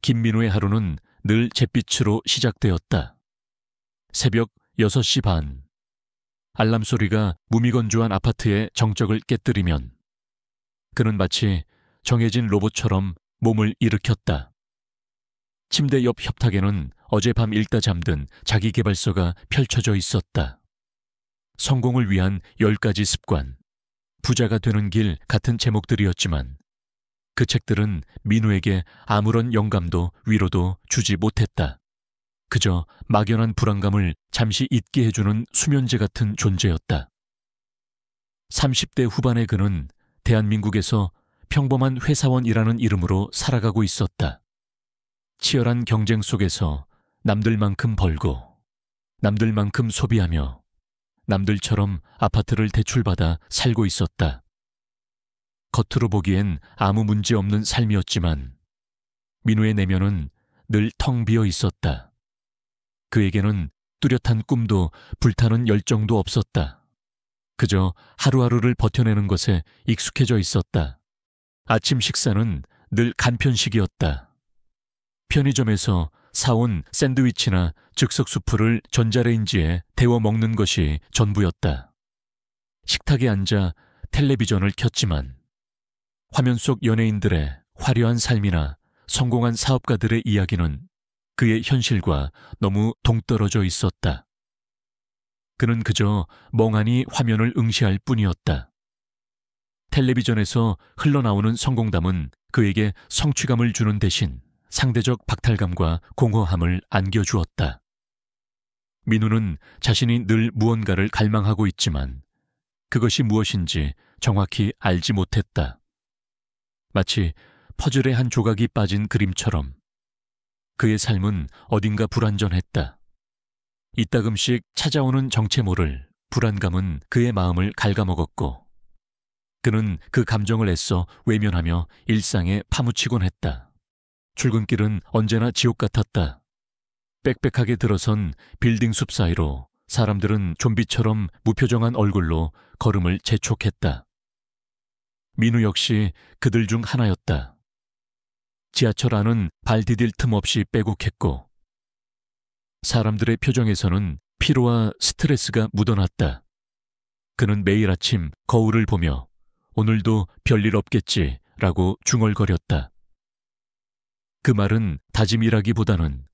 김민우의 하루는 늘 잿빛으로 시작되었다. 새벽 6시 반. 알람 소리가 무미건조한 아파트의 정적을 깨뜨리면 그는 마치 정해진 로봇처럼 몸을 일으켰다. 침대 옆 협탁에는 어젯밤 읽다 잠든 자기계발서가 펼쳐져 있었다. 성공을 위한 10가지 습관, 부자가 되는 길 같은 제목들이었지만 그 책들은 민우에게 아무런 영감도 위로도 주지 못했다. 그저 막연한 불안감을 잠시 잊게 해주는 수면제 같은 존재였다. 30대 후반의 그는 대한민국에서 평범한 회사원이라는 이름으로 살아가고 있었다. 치열한 경쟁 속에서 남들만큼 벌고 남들만큼 소비하며 남들처럼 아파트를 대출받아 살고 있었다. 겉으로 보기엔 아무 문제 없는 삶이었지만 민우의 내면은 늘 텅 비어 있었다. 그에게는 뚜렷한 꿈도 불타는 열정도 없었다. 그저 하루하루를 버텨내는 것에 익숙해져 있었다. 아침 식사는 늘 간편식이었다. 편의점에서 사온 샌드위치나 즉석 수프를 전자레인지에 데워 먹는 것이 전부였다. 식탁에 앉아 텔레비전을 켰지만 화면 속 연예인들의 화려한 삶이나 성공한 사업가들의 이야기는 그의 현실과 너무 동떨어져 있었다. 그는 그저 멍하니 화면을 응시할 뿐이었다. 텔레비전에서 흘러나오는 성공담은 그에게 성취감을 주는 대신 상대적 박탈감과 공허함을 안겨주었다. 민우는 자신이 늘 무언가를 갈망하고 있지만 그것이 무엇인지 정확히 알지 못했다. 마치 퍼즐의 한 조각이 빠진 그림처럼 그의 삶은 어딘가 불완전했다. 이따금씩 찾아오는 정체 모를 불안감은 그의 마음을 갉아먹었고 그는 그 감정을 애써 외면하며 일상에 파묻히곤 했다. 출근길은 언제나 지옥 같았다. 빽빽하게 들어선 빌딩 숲 사이로 사람들은 좀비처럼 무표정한 얼굴로 걸음을 재촉했다. 민우 역시 그들 중 하나였다. 지하철 안은 발 디딜 틈 없이 빼곡했고 사람들의 표정에서는 피로와 스트레스가 묻어났다. 그는 매일 아침 거울을 보며 오늘도 별일 없겠지라고 중얼거렸다. 그 말은 다짐이라기보다는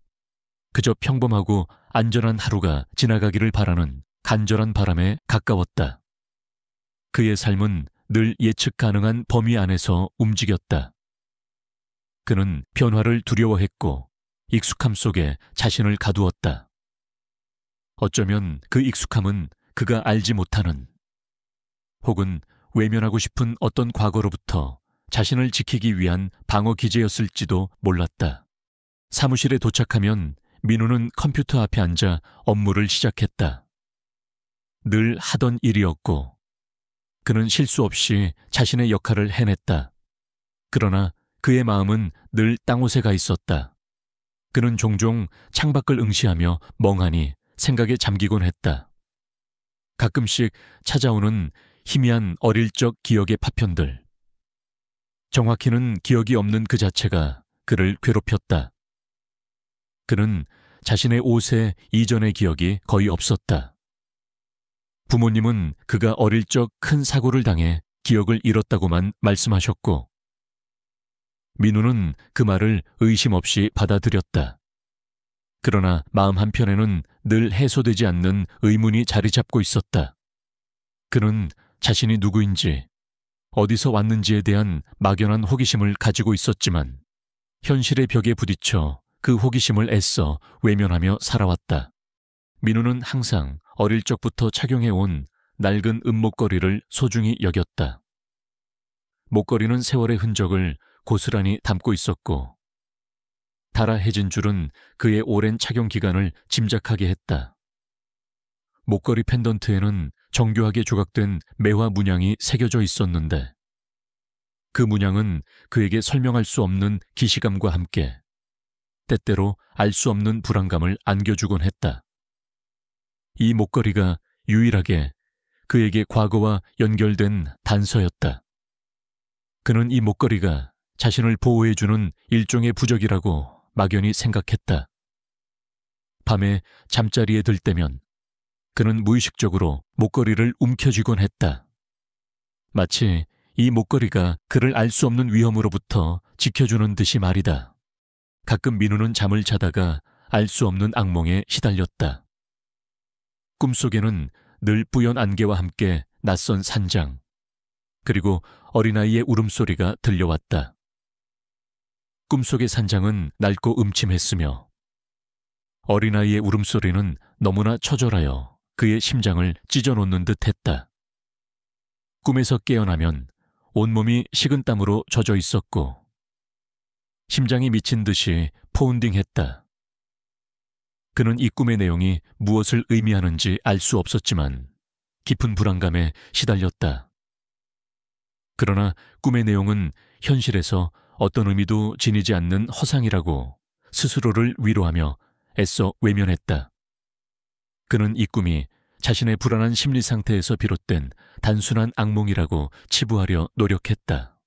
그저 평범하고 안전한 하루가 지나가기를 바라는 간절한 바람에 가까웠다. 그의 삶은 늘 예측 가능한 범위 안에서 움직였다. 그는 변화를 두려워했고 익숙함 속에 자신을 가두었다. 어쩌면 그 익숙함은 그가 알지 못하는 혹은 외면하고 싶은 어떤 과거로부터 자신을 지키기 위한 방어 기제였을지도 몰랐다. 사무실에 도착하면 민우는 컴퓨터 앞에 앉아 업무를 시작했다. 늘 하던 일이었고 그는 실수 없이 자신의 역할을 해냈다. 그러나 그의 마음은 늘 땅옷에 가 있었다. 그는 종종 창밖을 응시하며 멍하니 생각에 잠기곤 했다. 가끔씩 찾아오는 희미한 어릴 적 기억의 파편들. 정확히는 기억이 없는 그 자체가 그를 괴롭혔다. 그는 자신의 5세 이전의 기억이 거의 없었다. 부모님은 그가 어릴 적 큰 사고를 당해 기억을 잃었다고만 말씀하셨고 민우는 그 말을 의심 없이 받아들였다. 그러나 마음 한편에는 늘 해소되지 않는 의문이 자리 잡고 있었다. 그는 자신이 누구인지, 어디서 왔는지에 대한 막연한 호기심을 가지고 있었지만 현실의 벽에 부딪혀 그 호기심을 애써 외면하며 살아왔다. 민우는 항상 어릴 적부터 착용해온 낡은 은목걸이를 소중히 여겼다. 목걸이는 세월의 흔적을 고스란히 담고 있었고 달아해진 줄은 그의 오랜 착용 기간을 짐작하게 했다. 목걸이 펜던트에는 정교하게 조각된 매화 문양이 새겨져 있었는데 그 문양은 그에게 설명할 수 없는 기시감과 함께 때때로 알 수 없는 불안감을 안겨주곤 했다. 이 목걸이가 유일하게 그에게 과거와 연결된 단서였다. 그는 이 목걸이가 자신을 보호해주는 일종의 부적이라고 막연히 생각했다. 밤에 잠자리에 들 때면 그는 무의식적으로 목걸이를 움켜쥐곤 했다. 마치 이 목걸이가 그를 알 수 없는 위험으로부터 지켜주는 듯이 말이다. 가끔 민우는 잠을 자다가 알 수 없는 악몽에 시달렸다. 꿈속에는 늘 뿌연 안개와 함께 낯선 산장, 그리고 어린아이의 울음소리가 들려왔다. 꿈속의 산장은 낡고 음침했으며 어린아이의 울음소리는 너무나 처절하여 그의 심장을 찢어놓는 듯 했다. 꿈에서 깨어나면 온몸이 식은땀으로 젖어 있었고 심장이 미친 듯이 포운딩했다. 그는 이 꿈의 내용이 무엇을 의미하는지 알 수 없었지만 깊은 불안감에 시달렸다. 그러나 꿈의 내용은 현실에서 어떤 의미도 지니지 않는 허상이라고 스스로를 위로하며 애써 외면했다. 그는 이 꿈이 자신의 불안한 심리 상태에서 비롯된 단순한 악몽이라고 치부하려 노력했다.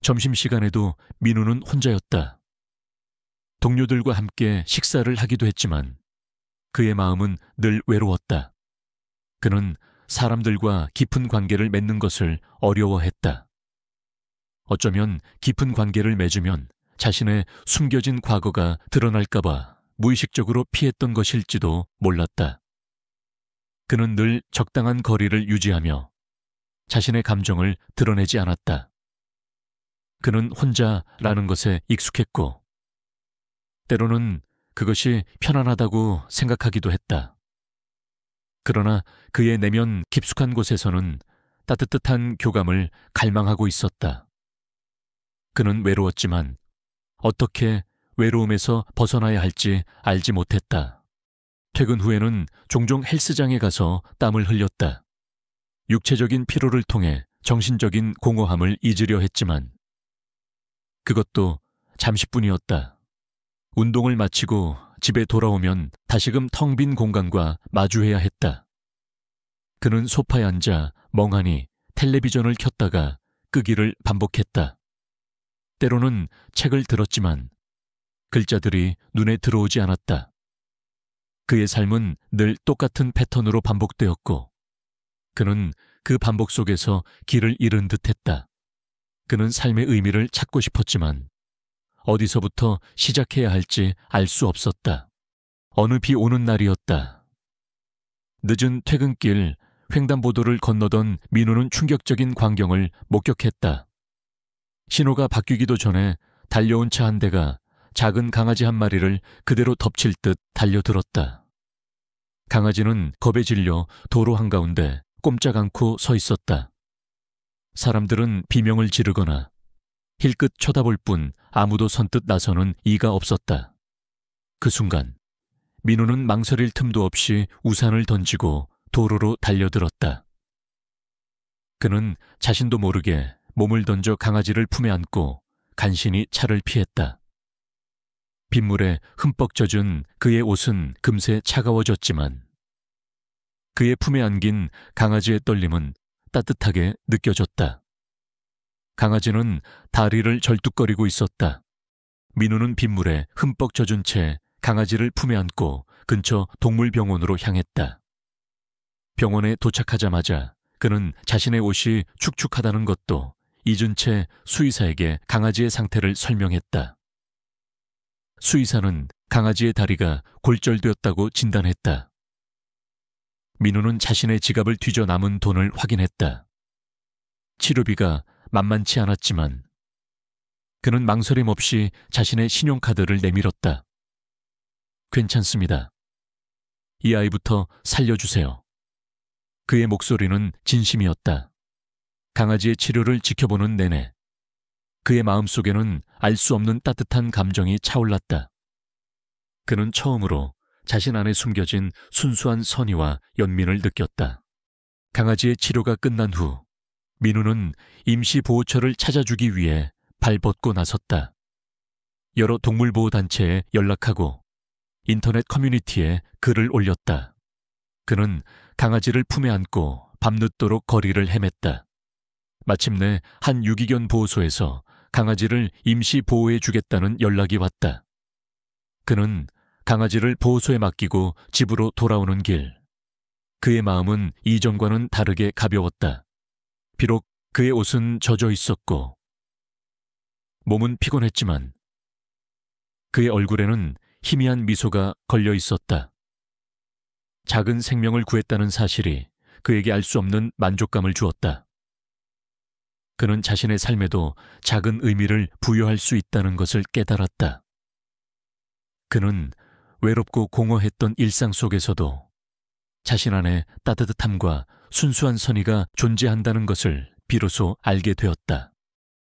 점심시간에도 민우는 혼자였다. 동료들과 함께 식사를 하기도 했지만 그의 마음은 늘 외로웠다. 그는 사람들과 깊은 관계를 맺는 것을 어려워했다. 어쩌면 깊은 관계를 맺으면 자신의 숨겨진 과거가 드러날까봐 무의식적으로 피했던 것일지도 몰랐다. 그는 늘 적당한 거리를 유지하며 자신의 감정을 드러내지 않았다. 그는 혼자라는 것에 익숙했고 때로는 그것이 편안하다고 생각하기도 했다. 그러나 그의 내면 깊숙한 곳에서는 따뜻한 교감을 갈망하고 있었다. 그는 외로웠지만 어떻게 외로움에서 벗어나야 할지 알지 못했다. 퇴근 후에는 종종 헬스장에 가서 땀을 흘렸다. 육체적인 피로를 통해 정신적인 공허함을 잊으려 했지만 그것도 잠시뿐이었다. 운동을 마치고 집에 돌아오면 다시금 텅 빈 공간과 마주해야 했다. 그는 소파에 앉아 멍하니 텔레비전을 켰다가 끄기를 반복했다. 때로는 책을 들었지만 글자들이 눈에 들어오지 않았다. 그의 삶은 늘 똑같은 패턴으로 반복되었고 그는 그 반복 속에서 길을 잃은 듯했다. 그는 삶의 의미를 찾고 싶었지만 어디서부터 시작해야 할지 알 수 없었다. 어느 비 오는 날이었다. 늦은 퇴근길 횡단보도를 건너던 민우는 충격적인 광경을 목격했다. 신호가 바뀌기도 전에 달려온 차 한 대가 작은 강아지 한 마리를 그대로 덮칠 듯 달려들었다. 강아지는 겁에 질려 도로 한가운데 꼼짝 않고 서 있었다. 사람들은 비명을 지르거나 힐끗 쳐다볼 뿐 아무도 선뜻 나서는 이가 없었다. 그 순간 민우는 망설일 틈도 없이 우산을 던지고 도로로 달려들었다. 그는 자신도 모르게 몸을 던져 강아지를 품에 안고 간신히 차를 피했다. 빗물에 흠뻑 젖은 그의 옷은 금세 차가워졌지만 그의 품에 안긴 강아지의 떨림은 따뜻하게 느껴졌다. 강아지는 다리를 절뚝거리고 있었다. 민우는 빗물에 흠뻑 젖은 채 강아지를 품에 안고 근처 동물병원으로 향했다. 병원에 도착하자마자 그는 자신의 옷이 축축하다는 것도 잊은 채 수의사에게 강아지의 상태를 설명했다. 수의사는 강아지의 다리가 골절되었다고 진단했다. 민우는 자신의 지갑을 뒤져 남은 돈을 확인했다. 치료비가 만만치 않았지만 그는 망설임 없이 자신의 신용카드를 내밀었다. 괜찮습니다. 이 아이부터 살려주세요. 그의 목소리는 진심이었다. 강아지의 치료를 지켜보는 내내 그의 마음속에는 알 수 없는 따뜻한 감정이 차올랐다. 그는 처음으로 자신 안에 숨겨진 순수한 선의와 연민을 느꼈다. 강아지의 치료가 끝난 후 민우는 임시보호처를 찾아주기 위해 발벗고 나섰다. 여러 동물보호단체에 연락하고 인터넷 커뮤니티에 글을 올렸다. 그는 강아지를 품에 안고 밤늦도록 거리를 헤맸다. 마침내 한 유기견 보호소에서 강아지를 임시 보호해 주겠다는 연락이 왔다. 그는 강아지를 보호소에 맡기고 집으로 돌아오는 길, 그의 마음은 이전과는 다르게 가벼웠다. 비록 그의 옷은 젖어 있었고 몸은 피곤했지만 그의 얼굴에는 희미한 미소가 걸려 있었다. 작은 생명을 구했다는 사실이 그에게 알 수 없는 만족감을 주었다. 그는 자신의 삶에도 작은 의미를 부여할 수 있다는 것을 깨달았다. 그는 외롭고 공허했던 일상 속에서도 자신 안에 따뜻함과 순수한 선의가 존재한다는 것을 비로소 알게 되었다.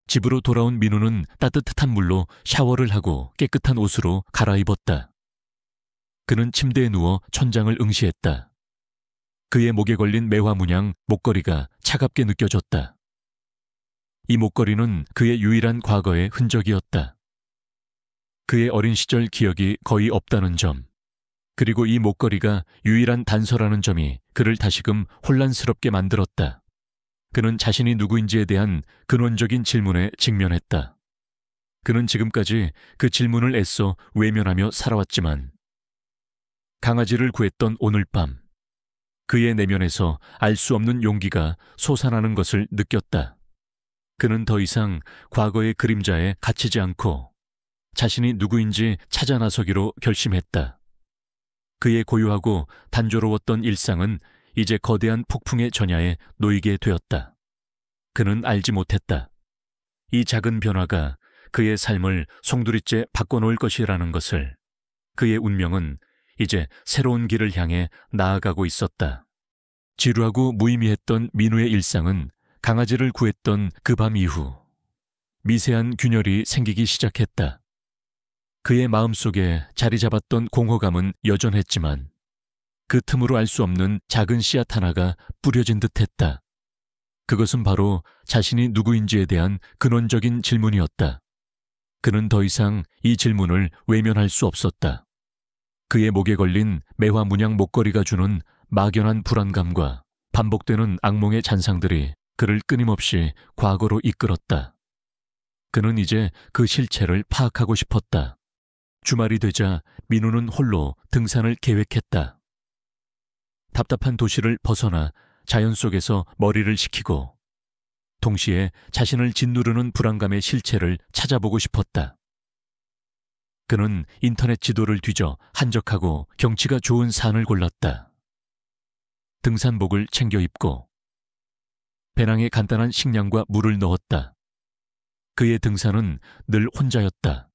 집으로 돌아온 민우는 따뜻한 물로 샤워를 하고 깨끗한 옷으로 갈아입었다. 그는 침대에 누워 천장을 응시했다. 그의 목에 걸린 매화 문양 목걸이가 차갑게 느껴졌다. 이 목걸이는 그의 유일한 과거의 흔적이었다. 그의 어린 시절 기억이 거의 없다는 점, 그리고 이 목걸이가 유일한 단서라는 점이 그를 다시금 혼란스럽게 만들었다. 그는 자신이 누구인지에 대한 근원적인 질문에 직면했다. 그는 지금까지 그 질문을 애써 외면하며 살아왔지만 강아지를 구했던 오늘 밤, 그의 내면에서 알 수 없는 용기가 솟아나는 것을 느꼈다. 그는 더 이상 과거의 그림자에 갇히지 않고 자신이 누구인지 찾아 나서기로 결심했다. 그의 고요하고 단조로웠던 일상은 이제 거대한 폭풍의 전야에 놓이게 되었다. 그는 알지 못했다. 이 작은 변화가 그의 삶을 송두리째 바꿔놓을 것이라는 것을. 그의 운명은 이제 새로운 길을 향해 나아가고 있었다. 지루하고 무의미했던 민우의 일상은 강아지를 구했던 그 밤 이후 미세한 균열이 생기기 시작했다. 그의 마음속에 자리 잡았던 공허감은 여전했지만 그 틈으로 알 수 없는 작은 씨앗 하나가 뿌려진 듯했다. 그것은 바로 자신이 누구인지에 대한 근원적인 질문이었다. 그는 더 이상 이 질문을 외면할 수 없었다. 그의 목에 걸린 매화 문양 목걸이가 주는 막연한 불안감과 반복되는 악몽의 잔상들이 그를 끊임없이 과거로 이끌었다. 그는 이제 그 실체를 파악하고 싶었다. 주말이 되자 민우는 홀로 등산을 계획했다. 답답한 도시를 벗어나 자연 속에서 머리를 식히고 동시에 자신을 짓누르는 불안감의 실체를 찾아보고 싶었다. 그는 인터넷 지도를 뒤져 한적하고 경치가 좋은 산을 골랐다. 등산복을 챙겨 입고 배낭에 간단한 식량과 물을 넣었다. 그의 등산은 늘 혼자였다.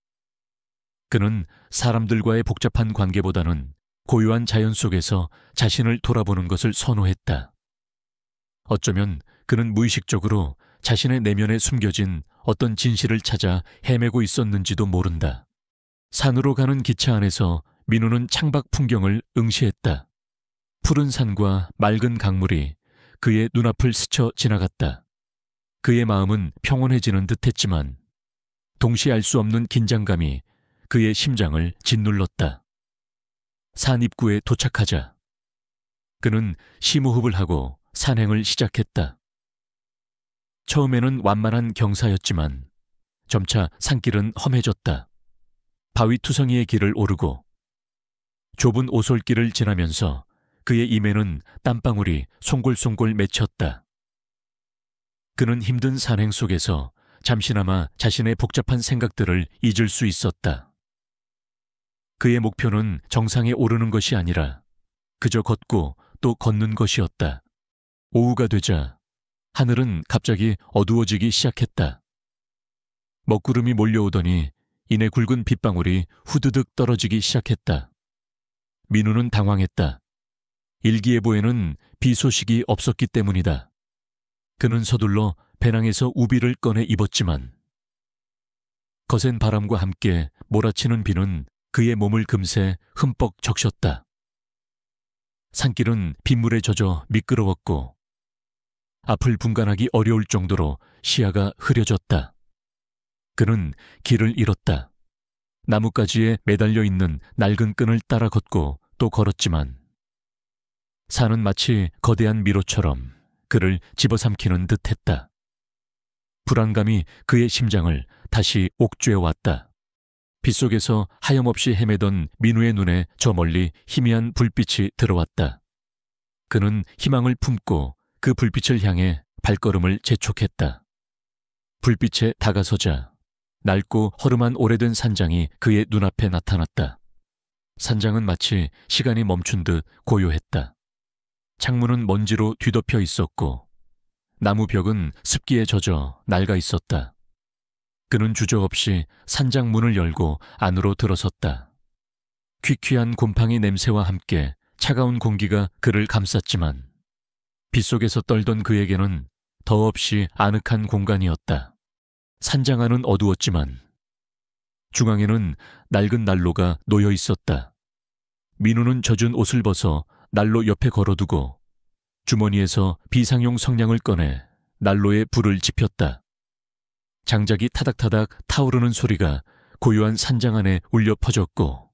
그는 사람들과의 복잡한 관계보다는 고요한 자연 속에서 자신을 돌아보는 것을 선호했다. 어쩌면 그는 무의식적으로 자신의 내면에 숨겨진 어떤 진실을 찾아 헤매고 있었는지도 모른다. 산으로 가는 기차 안에서 민우는 창밖 풍경을 응시했다. 푸른 산과 맑은 강물이 그의 눈앞을 스쳐 지나갔다. 그의 마음은 평온해지는 듯했지만 동시에 알 수 없는 긴장감이 그의 심장을 짓눌렀다. 산 입구에 도착하자 그는 심호흡을 하고 산행을 시작했다. 처음에는 완만한 경사였지만 점차 산길은 험해졌다. 바위 투성이의 길을 오르고 좁은 오솔길을 지나면서 그의 입에는 땀방울이 송골송골 맺혔다. 그는 힘든 산행 속에서 잠시나마 자신의 복잡한 생각들을 잊을 수 있었다. 그의 목표는 정상에 오르는 것이 아니라 그저 걷고 또 걷는 것이었다. 오후가 되자 하늘은 갑자기 어두워지기 시작했다. 먹구름이 몰려오더니 이내 굵은 빗방울이 후드득 떨어지기 시작했다. 민우는 당황했다. 일기예보에는 비 소식이 없었기 때문이다. 그는 서둘러 배낭에서 우비를 꺼내 입었지만 거센 바람과 함께 몰아치는 비는 그의 몸을 금세 흠뻑 적셨다. 산길은 빗물에 젖어 미끄러웠고 앞을 분간하기 어려울 정도로 시야가 흐려졌다. 그는 길을 잃었다. 나뭇가지에 매달려 있는 낡은 끈을 따라 걷고 또 걸었지만 산은 마치 거대한 미로처럼 그를 집어삼키는 듯했다. 불안감이 그의 심장을 다시 옥죄어왔다. 빗속에서 하염없이 헤매던 민우의 눈에 저 멀리 희미한 불빛이 들어왔다. 그는 희망을 품고 그 불빛을 향해 발걸음을 재촉했다. 불빛에 다가서자 낡고 허름한 오래된 산장이 그의 눈앞에 나타났다. 산장은 마치 시간이 멈춘 듯 고요했다. 창문은 먼지로 뒤덮여 있었고 나무 벽은 습기에 젖어 낡아 있었다. 그는 주저없이 산장 문을 열고 안으로 들어섰다. 퀴퀴한 곰팡이 냄새와 함께 차가운 공기가 그를 감쌌지만 빗속에서 떨던 그에게는 더없이 아늑한 공간이었다. 산장 안은 어두웠지만 중앙에는 낡은 난로가 놓여 있었다. 민우는 젖은 옷을 벗어 난로 옆에 걸어두고 주머니에서 비상용 성냥을 꺼내 난로에 불을 지폈다. 장작이 타닥타닥 타오르는 소리가 고요한 산장 안에 울려 퍼졌고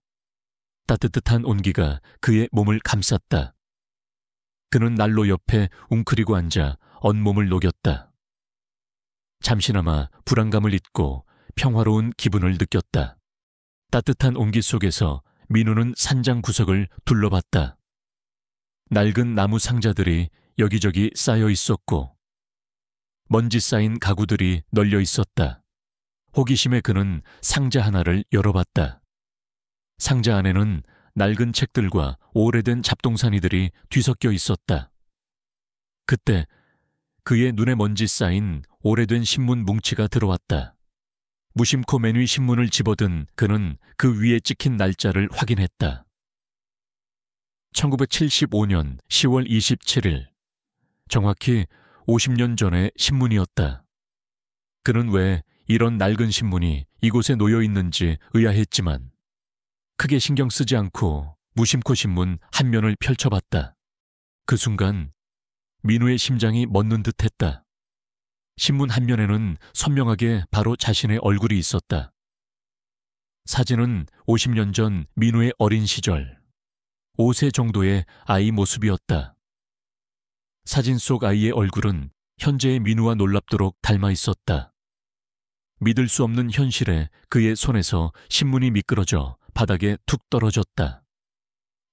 따뜻한 온기가 그의 몸을 감쌌다. 그는 난로 옆에 웅크리고 앉아 온몸을 녹였다. 잠시나마 불안감을 잊고 평화로운 기분을 느꼈다. 따뜻한 온기 속에서 민우는 산장 구석을 둘러봤다. 낡은 나무 상자들이 여기저기 쌓여 있었고 먼지 쌓인 가구들이 널려 있었다. 호기심에 그는 상자 하나를 열어봤다. 상자 안에는 낡은 책들과 오래된 잡동사니들이 뒤섞여 있었다. 그때 그의 눈에 먼지 쌓인 오래된 신문 뭉치가 들어왔다. 무심코 맨 위 신문을 집어든 그는 그 위에 찍힌 날짜를 확인했다. 1975년 10월 27일, 정확히 50년 전의 신문이었다. 그는 왜 이런 낡은 신문이 이곳에 놓여 있는지 의아했지만 크게 신경 쓰지 않고 무심코 신문 한 면을 펼쳐봤다. 그 순간 민우의 심장이 멎는 듯했다. 신문 한 면에는 선명하게 바로 자신의 얼굴이 있었다. 사진은 50년 전 민우의 어린 시절, 5세 정도의 아이 모습이었다. 사진 속 아이의 얼굴은 현재의 민우와 놀랍도록 닮아 있었다. 믿을 수 없는 현실에 그의 손에서 신문이 미끄러져 바닥에 툭 떨어졌다.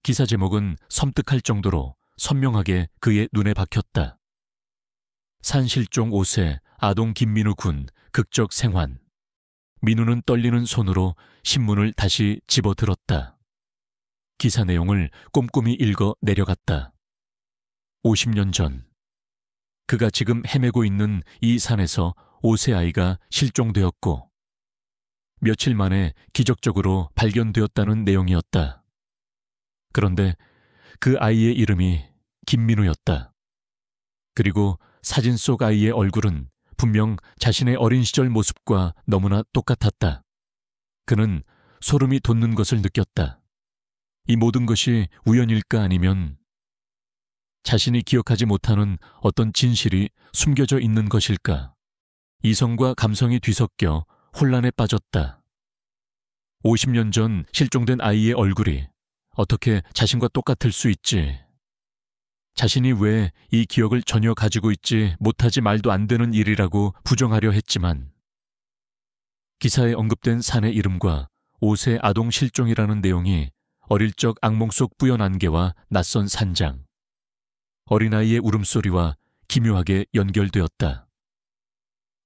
기사 제목은 섬뜩할 정도로 선명하게 그의 눈에 박혔다. 산실종 5세 아동 김민우 군 극적 생還. 민우는 떨리는 손으로 신문을 다시 집어들었다. 기사 내용을 꼼꼼히 읽어 내려갔다. 50년 전, 그가 지금 헤매고 있는 이 산에서 5세 아이가 실종되었고 며칠 만에 기적적으로 발견되었다는 내용이었다. 그런데 그 아이의 이름이 김민우였다. 그리고 사진 속 아이의 얼굴은 분명 자신의 어린 시절 모습과 너무나 똑같았다. 그는 소름이 돋는 것을 느꼈다. 이 모든 것이 우연일까 아니면 자신이 기억하지 못하는 어떤 진실이 숨겨져 있는 것일까? 이성과 감성이 뒤섞여 혼란에 빠졌다. 50년 전 실종된 아이의 얼굴이 어떻게 자신과 똑같을 수 있지? 자신이 왜 이 기억을 전혀 가지고 있지 못하지 말도 안 되는 일이라고 부정하려 했지만 기사에 언급된 산의 이름과 5세 아동 실종이라는 내용이 어릴 적 악몽 속 뿌연 안개와 낯선 산장, 어린아이의 울음소리와 기묘하게 연결되었다.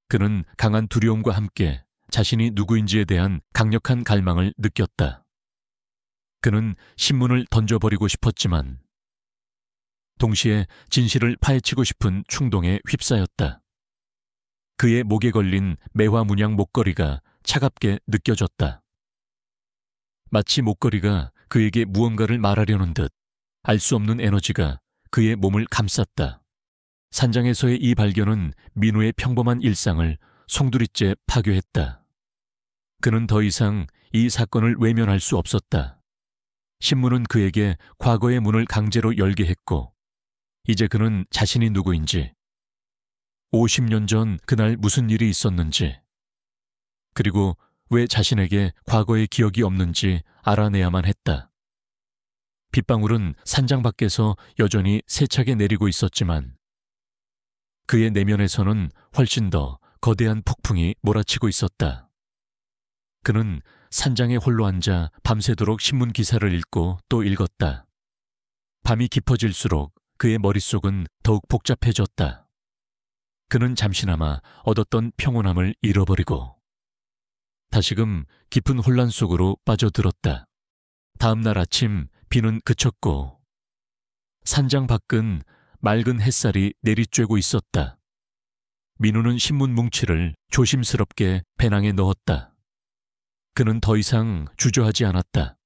그는 강한 두려움과 함께 자신이 누구인지에 대한 강력한 갈망을 느꼈다. 그는 신문을 던져버리고 싶었지만 동시에 진실을 파헤치고 싶은 충동에 휩싸였다. 그의 목에 걸린 매화 문양 목걸이가 차갑게 느껴졌다. 마치 목걸이가 그에게 무언가를 말하려는 듯 알 수 없는 에너지가 그의 몸을 감쌌다. 산장에서의 이 발견은 민우의 평범한 일상을 송두리째 파괴했다. 그는 더 이상 이 사건을 외면할 수 없었다. 신문은 그에게 과거의 문을 강제로 열게 했고 이제 그는 자신이 누구인지, 50년 전 그날 무슨 일이 있었는지, 그리고 왜 자신에게 과거의 기억이 없는지 알아내야만 했다. 빗방울은 산장 밖에서 여전히 세차게 내리고 있었지만 그의 내면에서는 훨씬 더 거대한 폭풍이 몰아치고 있었다. 그는 산장에 홀로 앉아 밤새도록 신문 기사를 읽고 또 읽었다. 밤이 깊어질수록 그의 머릿속은 더욱 복잡해졌다. 그는 잠시나마 얻었던 평온함을 잃어버리고 다시금 깊은 혼란 속으로 빠져들었다. 다음 날 아침 비는 그쳤고 산장 밖은 맑은 햇살이 내리쬐고 있었다. 민우는 신문 뭉치를 조심스럽게 배낭에 넣었다. 그는 더 이상 주저하지 않았다.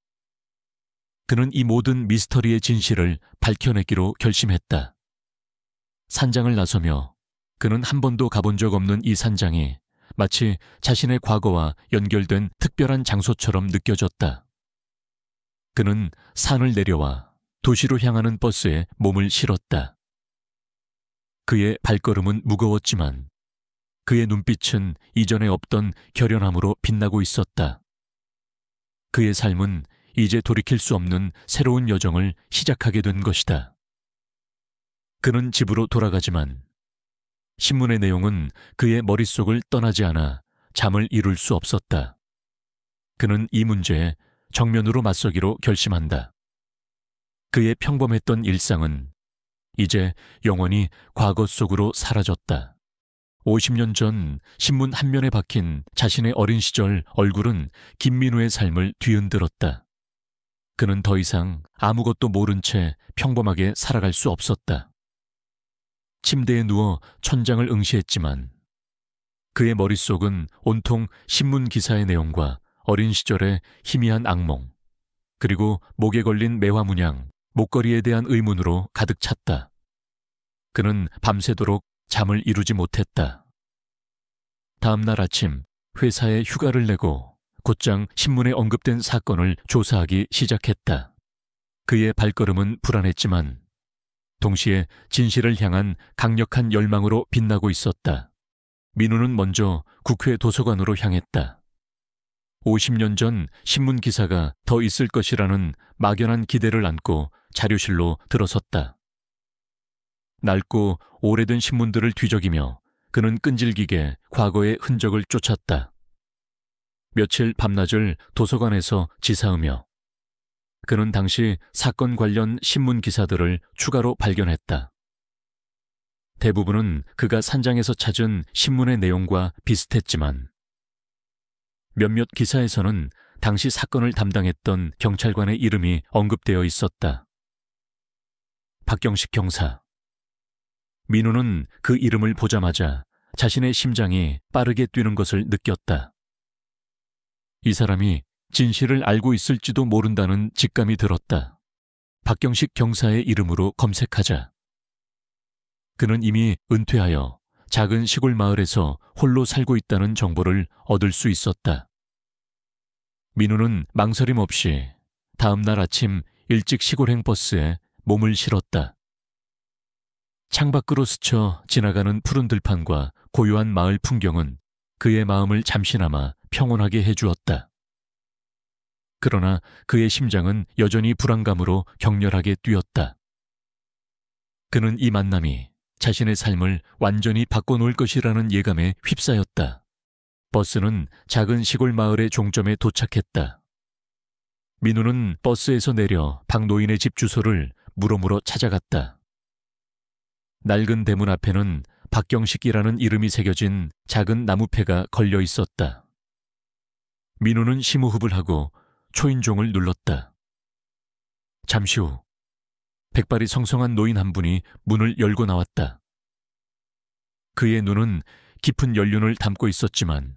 그는 이 모든 미스터리의 진실을 밝혀내기로 결심했다. 산장을 나서며 그는 한 번도 가본 적 없는 이 산장이 마치 자신의 과거와 연결된 특별한 장소처럼 느껴졌다. 그는 산을 내려와 도시로 향하는 버스에 몸을 실었다. 그의 발걸음은 무거웠지만 그의 눈빛은 이전에 없던 결연함으로 빛나고 있었다. 그의 삶은 이제 돌이킬 수 없는 새로운 여정을 시작하게 된 것이다. 그는 집으로 돌아가지만 신문의 내용은 그의 머릿속을 떠나지 않아 잠을 이룰 수 없었다. 그는 이 문제에 정면으로 맞서기로 결심한다. 그의 평범했던 일상은 이제 영원히 과거 속으로 사라졌다. 50년 전 신문 한 면에 박힌 자신의 어린 시절 얼굴은 김민우의 삶을 뒤흔들었다. 그는 더 이상 아무것도 모른 채 평범하게 살아갈 수 없었다. 침대에 누워 천장을 응시했지만 그의 머릿속은 온통 신문 기사의 내용과 어린 시절의 희미한 악몽, 그리고 목에 걸린 매화 문양, 목걸이에 대한 의문으로 가득 찼다. 그는 밤새도록 잠을 이루지 못했다. 다음 날 아침 회사에 휴가를 내고 곧장 신문에 언급된 사건을 조사하기 시작했다. 그의 발걸음은 불안했지만 동시에 진실을 향한 강력한 열망으로 빛나고 있었다. 민우는 먼저 국회 도서관으로 향했다. 50년 전 신문 기사가 더 있을 것이라는 막연한 기대를 안고 자료실로 들어섰다. 낡고 오래된 신문들을 뒤적이며 그는 끈질기게 과거의 흔적을 쫓았다. 며칠 밤낮을 도서관에서 지사으며 그는 당시 사건 관련 신문 기사들을 추가로 발견했다. 대부분은 그가 산장에서 찾은 신문의 내용과 비슷했지만 몇몇 기사에서는 당시 사건을 담당했던 경찰관의 이름이 언급되어 있었다. 박경식 경사. 민우는 그 이름을 보자마자 자신의 심장이 빠르게 뛰는 것을 느꼈다. 이 사람이 진실을 알고 있을지도 모른다는 직감이 들었다. 박경식 경사의 이름으로 검색하자. 그는 이미 은퇴하여 작은 시골 마을에서 홀로 살고 있다는 정보를 얻을 수 있었다. 민우는 망설임 없이 다음 날 아침 일찍 시골행 버스에 몸을 실었다. 창밖으로 스쳐 지나가는 푸른 들판과 고요한 마을 풍경은 그의 마음을 잠시나마 평온하게 해주었다. 그러나 그의 심장은 여전히 불안감으로 격렬하게 뛰었다. 그는 이 만남이 자신의 삶을 완전히 바꿔놓을 것이라는 예감에 휩싸였다. 버스는 작은 시골 마을의 종점에 도착했다. 민우는 버스에서 내려 박 노인의 집 주소를 물어물어 찾아갔다. 낡은 대문 앞에는 박경식이라는 이름이 새겨진 작은 나무패가 걸려 있었다. 민우는 심호흡을 하고 초인종을 눌렀다. 잠시 후 백발이 성성한 노인 한 분이 문을 열고 나왔다. 그의 눈은 깊은 연륜을 담고 있었지만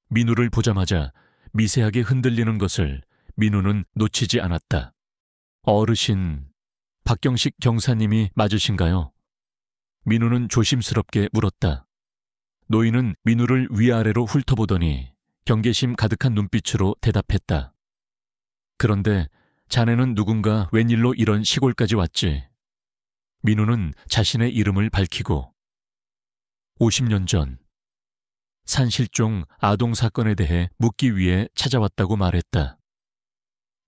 민우를 보자마자 미세하게 흔들리는 것을 민우는 놓치지 않았다. 어르신, 박경식 경사님이 맞으신가요? 민우는 조심스럽게 물었다. 노인은 민우를 위아래로 훑어보더니 경계심 가득한 눈빛으로 대답했다. 그런데 자네는 누군가 웬일로 이런 시골까지 왔지? 민우는 자신의 이름을 밝히고 50년 전 산실종 아동 사건에 대해 묻기 위해 찾아왔다고 말했다.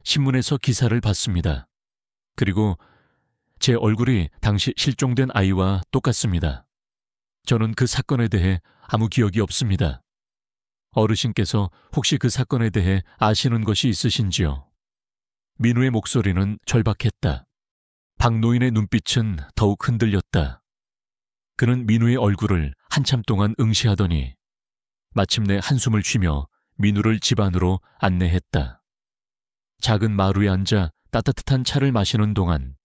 신문에서 기사를 봤습니다. 그리고 제 얼굴이 당시 실종된 아이와 똑같습니다. 저는 그 사건에 대해 아무 기억이 없습니다. 어르신께서 혹시 그 사건에 대해 아시는 것이 있으신지요? 민우의 목소리는 절박했다. 박노인의 눈빛은 더욱 흔들렸다. 그는 민우의 얼굴을 한참 동안 응시하더니 마침내 한숨을 쉬며 민우를 집 안으로 안내했다. 작은 마루에 앉아 따뜻한 차를 마시는 동안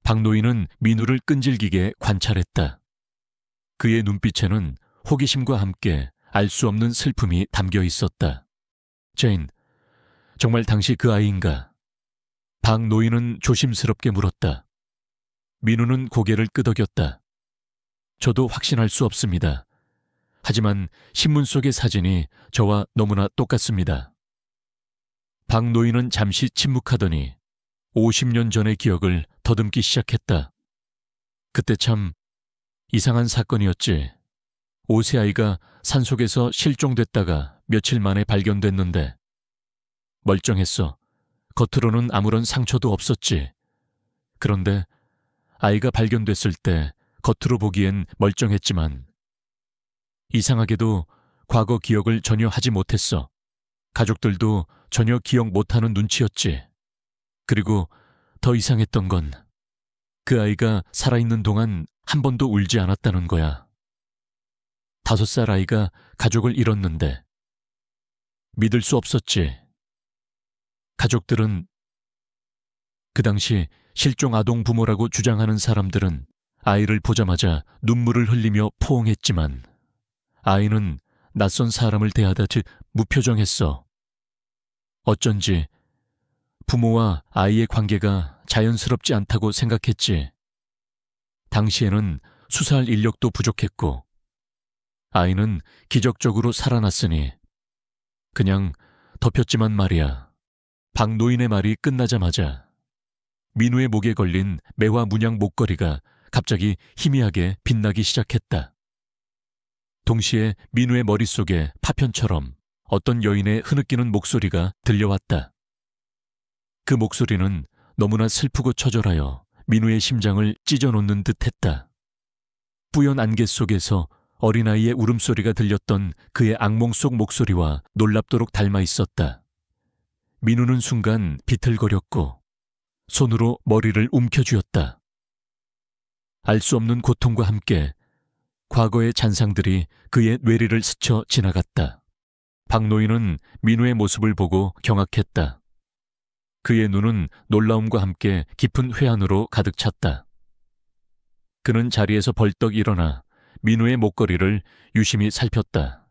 박노인은 민우를 끈질기게 관찰했다. 그의 눈빛에는 호기심과 함께 알 수 없는 슬픔이 담겨 있었다. 제인, 정말 당시 그 아이인가? 박노인은 조심스럽게 물었다. 민우는 고개를 끄덕였다. 저도 확신할 수 없습니다. 하지만 신문 속의 사진이 저와 너무나 똑같습니다. 박노인은 잠시 침묵하더니 50년 전의 기억을 더듬기 시작했다. 그때 참 이상한 사건이었지. 5세 아이가 산속에서 실종됐다가 며칠 만에 발견됐는데 멀쩡했어. 겉으로는 아무런 상처도 없었지. 그런데 아이가 발견됐을 때 겉으로 보기엔 멀쩡했지만 이상하게도 과거 기억을 전혀 하지 못했어. 가족들도 전혀 기억 못하는 눈치였지. 그리고 더 이상했던 건 그 아이가 살아있는 동안 한 번도 울지 않았다는 거야. 5살 아이가 가족을 잃었는데 믿을 수 없었지. 가족들은 그 당시 실종 아동 부모라고 주장하는 사람들은 아이를 보자마자 눈물을 흘리며 포옹했지만 아이는 낯선 사람을 대하듯 무표정했어. 어쩐지 부모와 아이의 관계가 자연스럽지 않다고 생각했지. 당시에는 수사할 인력도 부족했고 아이는 기적적으로 살아났으니 그냥 덮였지만 말이야. 박노인의 말이 끝나자마자 민우의 목에 걸린 매화 문양 목걸이가 갑자기 희미하게 빛나기 시작했다. 동시에 민우의 머릿속에 파편처럼 어떤 여인의 흐느끼는 목소리가 들려왔다. 그 목소리는 너무나 슬프고 처절하여 민우의 심장을 찢어놓는 듯했다. 뿌연 안개 속에서 어린아이의 울음소리가 들렸던 그의 악몽 속 목소리와 놀랍도록 닮아 있었다. 민우는 순간 비틀거렸고 손으로 머리를 움켜쥐었다. 알 수 없는 고통과 함께 과거의 잔상들이 그의 뇌리를 스쳐 지나갔다. 박노인은 민우의 모습을 보고 경악했다. 그의 눈은 놀라움과 함께 깊은 회한으로 가득 찼다. 그는 자리에서 벌떡 일어나 민우의 목걸이를 유심히 살폈다.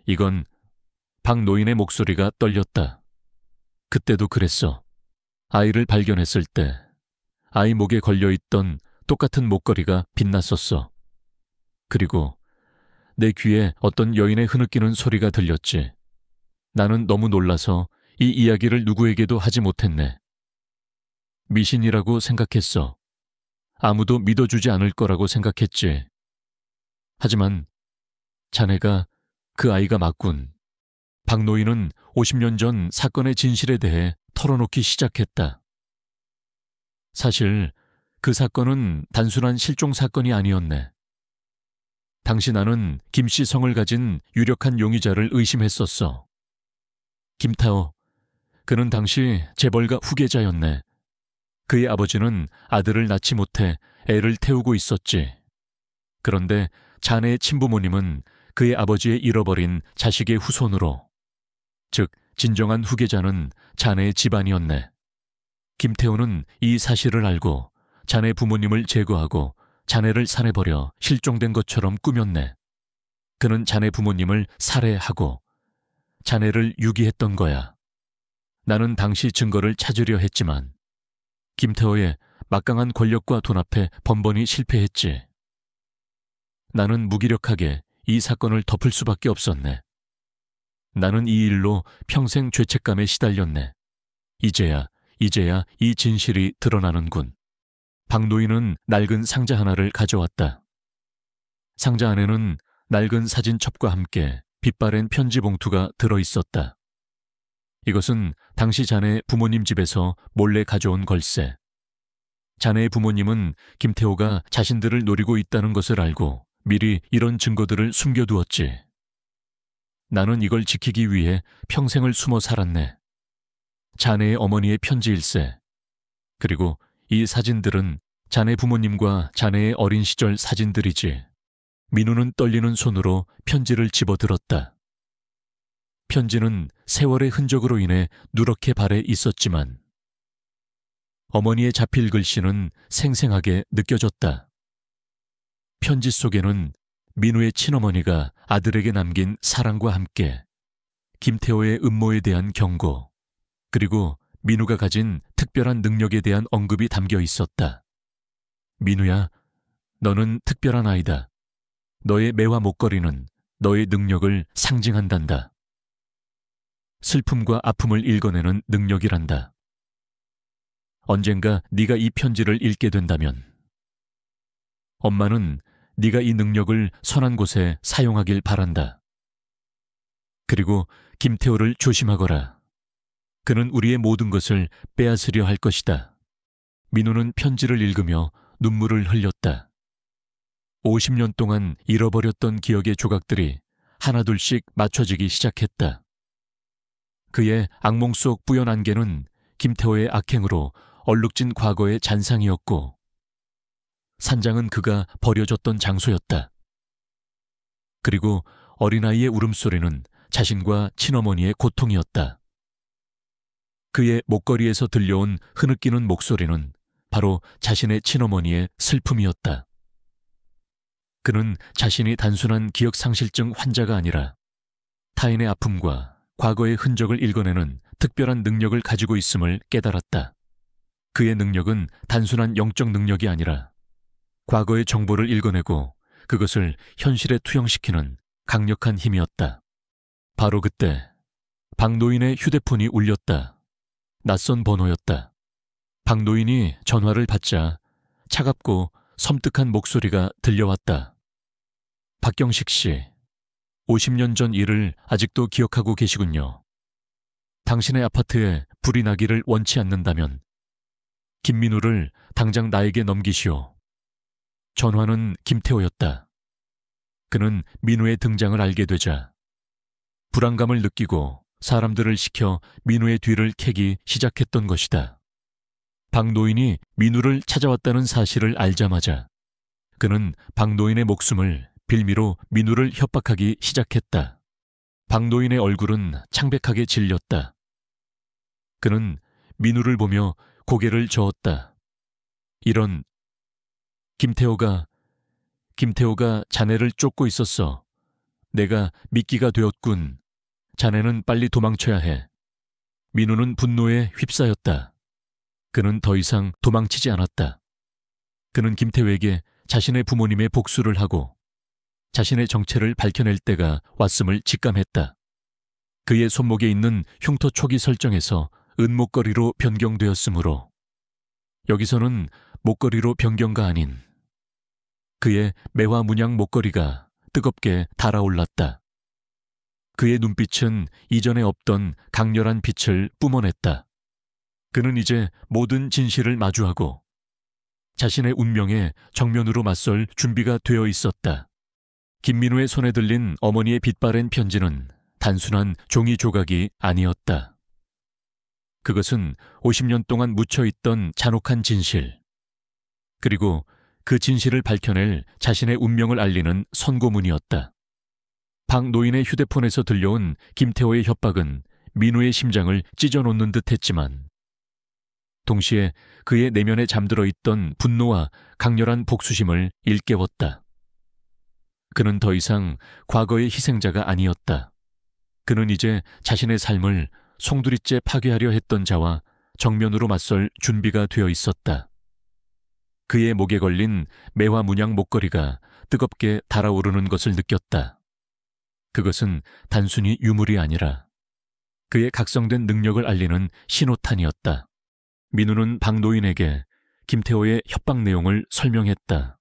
이건 박노인의 목소리가 떨렸다. 그때도 그랬어. 아이를 발견했을 때 아이 목에 걸려있던 똑같은 목걸이가 빛났었어. 그리고 내 귀에 어떤 여인의 흐느끼는 소리가 들렸지. 나는 너무 놀라서 이 이야기를 누구에게도 하지 못했네. 미신이라고 생각했어. 아무도 믿어주지 않을 거라고 생각했지. 하지만 자네가 그 아이가 맞군. 박노인은 50년 전 사건의 진실에 대해 털어놓기 시작했다. 사실 그 사건은 단순한 실종 사건이 아니었네. 당시 나는 김씨 성을 가진 유력한 용의자를 의심했었어. 김타오. 그는 당시 재벌가 후계자였네. 그의 아버지는 아들을 낳지 못해 애를 태우고 있었지. 그런데 자네의 친부모님은 그의 아버지의 잃어버린 자식의 후손으로, 즉 진정한 후계자는 자네의 집안이었네. 김태호는 이 사실을 알고 자네 부모님을 제거하고 자네를 살해버려 실종된 것처럼 꾸몄네. 그는 자네 부모님을 살해하고 자네를 유기했던 거야. 나는 당시 증거를 찾으려 했지만 김태호의 막강한 권력과 돈 앞에 번번이 실패했지. 나는 무기력하게 이 사건을 덮을 수밖에 없었네. 나는 이 일로 평생 죄책감에 시달렸네. 이제야 이 진실이 드러나는군. 박노인은 낡은 상자 하나를 가져왔다. 상자 안에는 낡은 사진첩과 함께 빛바랜 편지 봉투가 들어있었다. 이것은 당시 자네 부모님 집에서 몰래 가져온 걸세. 자네의 부모님은 김태호가 자신들을 노리고 있다는 것을 알고 미리 이런 증거들을 숨겨두었지. 나는 이걸 지키기 위해 평생을 숨어 살았네. 자네의 어머니의 편지일세. 그리고 이 사진들은 자네 부모님과 자네의 어린 시절 사진들이지. 민우는 떨리는 손으로 편지를 집어들었다. 편지는 세월의 흔적으로 인해 누렇게 발에 있었지만 어머니의 자필 글씨는 생생하게 느껴졌다. 편지 속에는 민우의 친어머니가 아들에게 남긴 사랑과 함께 김태호의 음모에 대한 경고, 그리고 민우가 가진 특별한 능력에 대한 언급이 담겨 있었다. 민우야, 너는 특별한 아이다. 너의 매화 목걸이는 너의 능력을 상징한단다. 슬픔과 아픔을 읽어내는 능력이란다. 언젠가 네가 이 편지를 읽게 된다면 엄마는 네가 이 능력을 선한 곳에 사용하길 바란다. 그리고 김태호를 조심하거라. 그는 우리의 모든 것을 빼앗으려 할 것이다. 민우는 편지를 읽으며 눈물을 흘렸다. 50년 동안 잃어버렸던 기억의 조각들이 하나둘씩 맞춰지기 시작했다. 그의 악몽 속 뿌연 안개는 김태호의 악행으로 얼룩진 과거의 잔상이었고, 산장은 그가 버려졌던 장소였다. 그리고 어린아이의 울음소리는 자신과 친어머니의 고통이었다. 그의 목걸이에서 들려온 흐느끼는 목소리는 바로 자신의 친어머니의 슬픔이었다. 그는 자신이 단순한 기억상실증 환자가 아니라 타인의 아픔과 과거의 흔적을 읽어내는 특별한 능력을 가지고 있음을 깨달았다. 그의 능력은 단순한 영적 능력이 아니라 과거의 정보를 읽어내고 그것을 현실에 투영시키는 강력한 힘이었다. 바로 그때 박노인의 휴대폰이 울렸다. 낯선 번호였다. 박노인이 전화를 받자 차갑고 섬뜩한 목소리가 들려왔다. 박경식 씨, 50년 전 일을 아직도 기억하고 계시군요. 당신의 아파트에 불이 나기를 원치 않는다면 김민우를 당장 나에게 넘기시오. 전화는 김태호였다. 그는 민우의 등장을 알게 되자 불안감을 느끼고 사람들을 시켜 민우의 뒤를 캐기 시작했던 것이다. 박노인이 민우를 찾아왔다는 사실을 알자마자 그는 박노인의 목숨을 빌미로 민우를 협박하기 시작했다. 박노인의 얼굴은 창백하게 질렸다. 그는 민우를 보며 고개를 저었다. 이런, 김태호가 자네를 쫓고 있었어. 내가 미끼가 되었군. 자네는 빨리 도망쳐야 해. 민우는 분노에 휩싸였다. 그는 더 이상 도망치지 않았다. 그는 김태호에게 자신의 부모님의 복수를 하고 자신의 정체를 밝혀낼 때가 왔음을 직감했다. 그의 손목에 있는 흉터 초기 설정에서 은목걸이로 변경되었으므로 여기서는 목걸이로 변경가 아닌 그의 매화 문양 목걸이가 뜨겁게 달아올랐다. 그의 눈빛은 이전에 없던 강렬한 빛을 뿜어냈다. 그는 이제 모든 진실을 마주하고 자신의 운명에 정면으로 맞설 준비가 되어 있었다. 김민우의 손에 들린 어머니의 빛바랜 편지는 단순한 종이 조각이 아니었다. 그것은 50년 동안 묻혀있던 잔혹한 진실, 그리고 그 진실을 밝혀낼 자신의 운명을 알리는 선고문이었다. 박노인의 휴대폰에서 들려온 김태호의 협박은 민우의 심장을 찢어놓는 듯 했지만 동시에 그의 내면에 잠들어 있던 분노와 강렬한 복수심을 일깨웠다. 그는 더 이상 과거의 희생자가 아니었다. 그는 이제 자신의 삶을 송두리째 파괴하려 했던 자와 정면으로 맞설 준비가 되어 있었다. 그의 목에 걸린 매화 문양 목걸이가 뜨겁게 달아오르는 것을 느꼈다. 그것은 단순히 유물이 아니라 그의 각성된 능력을 알리는 신호탄이었다. 민우는 박노인에게 김태호의 협박 내용을 설명했다.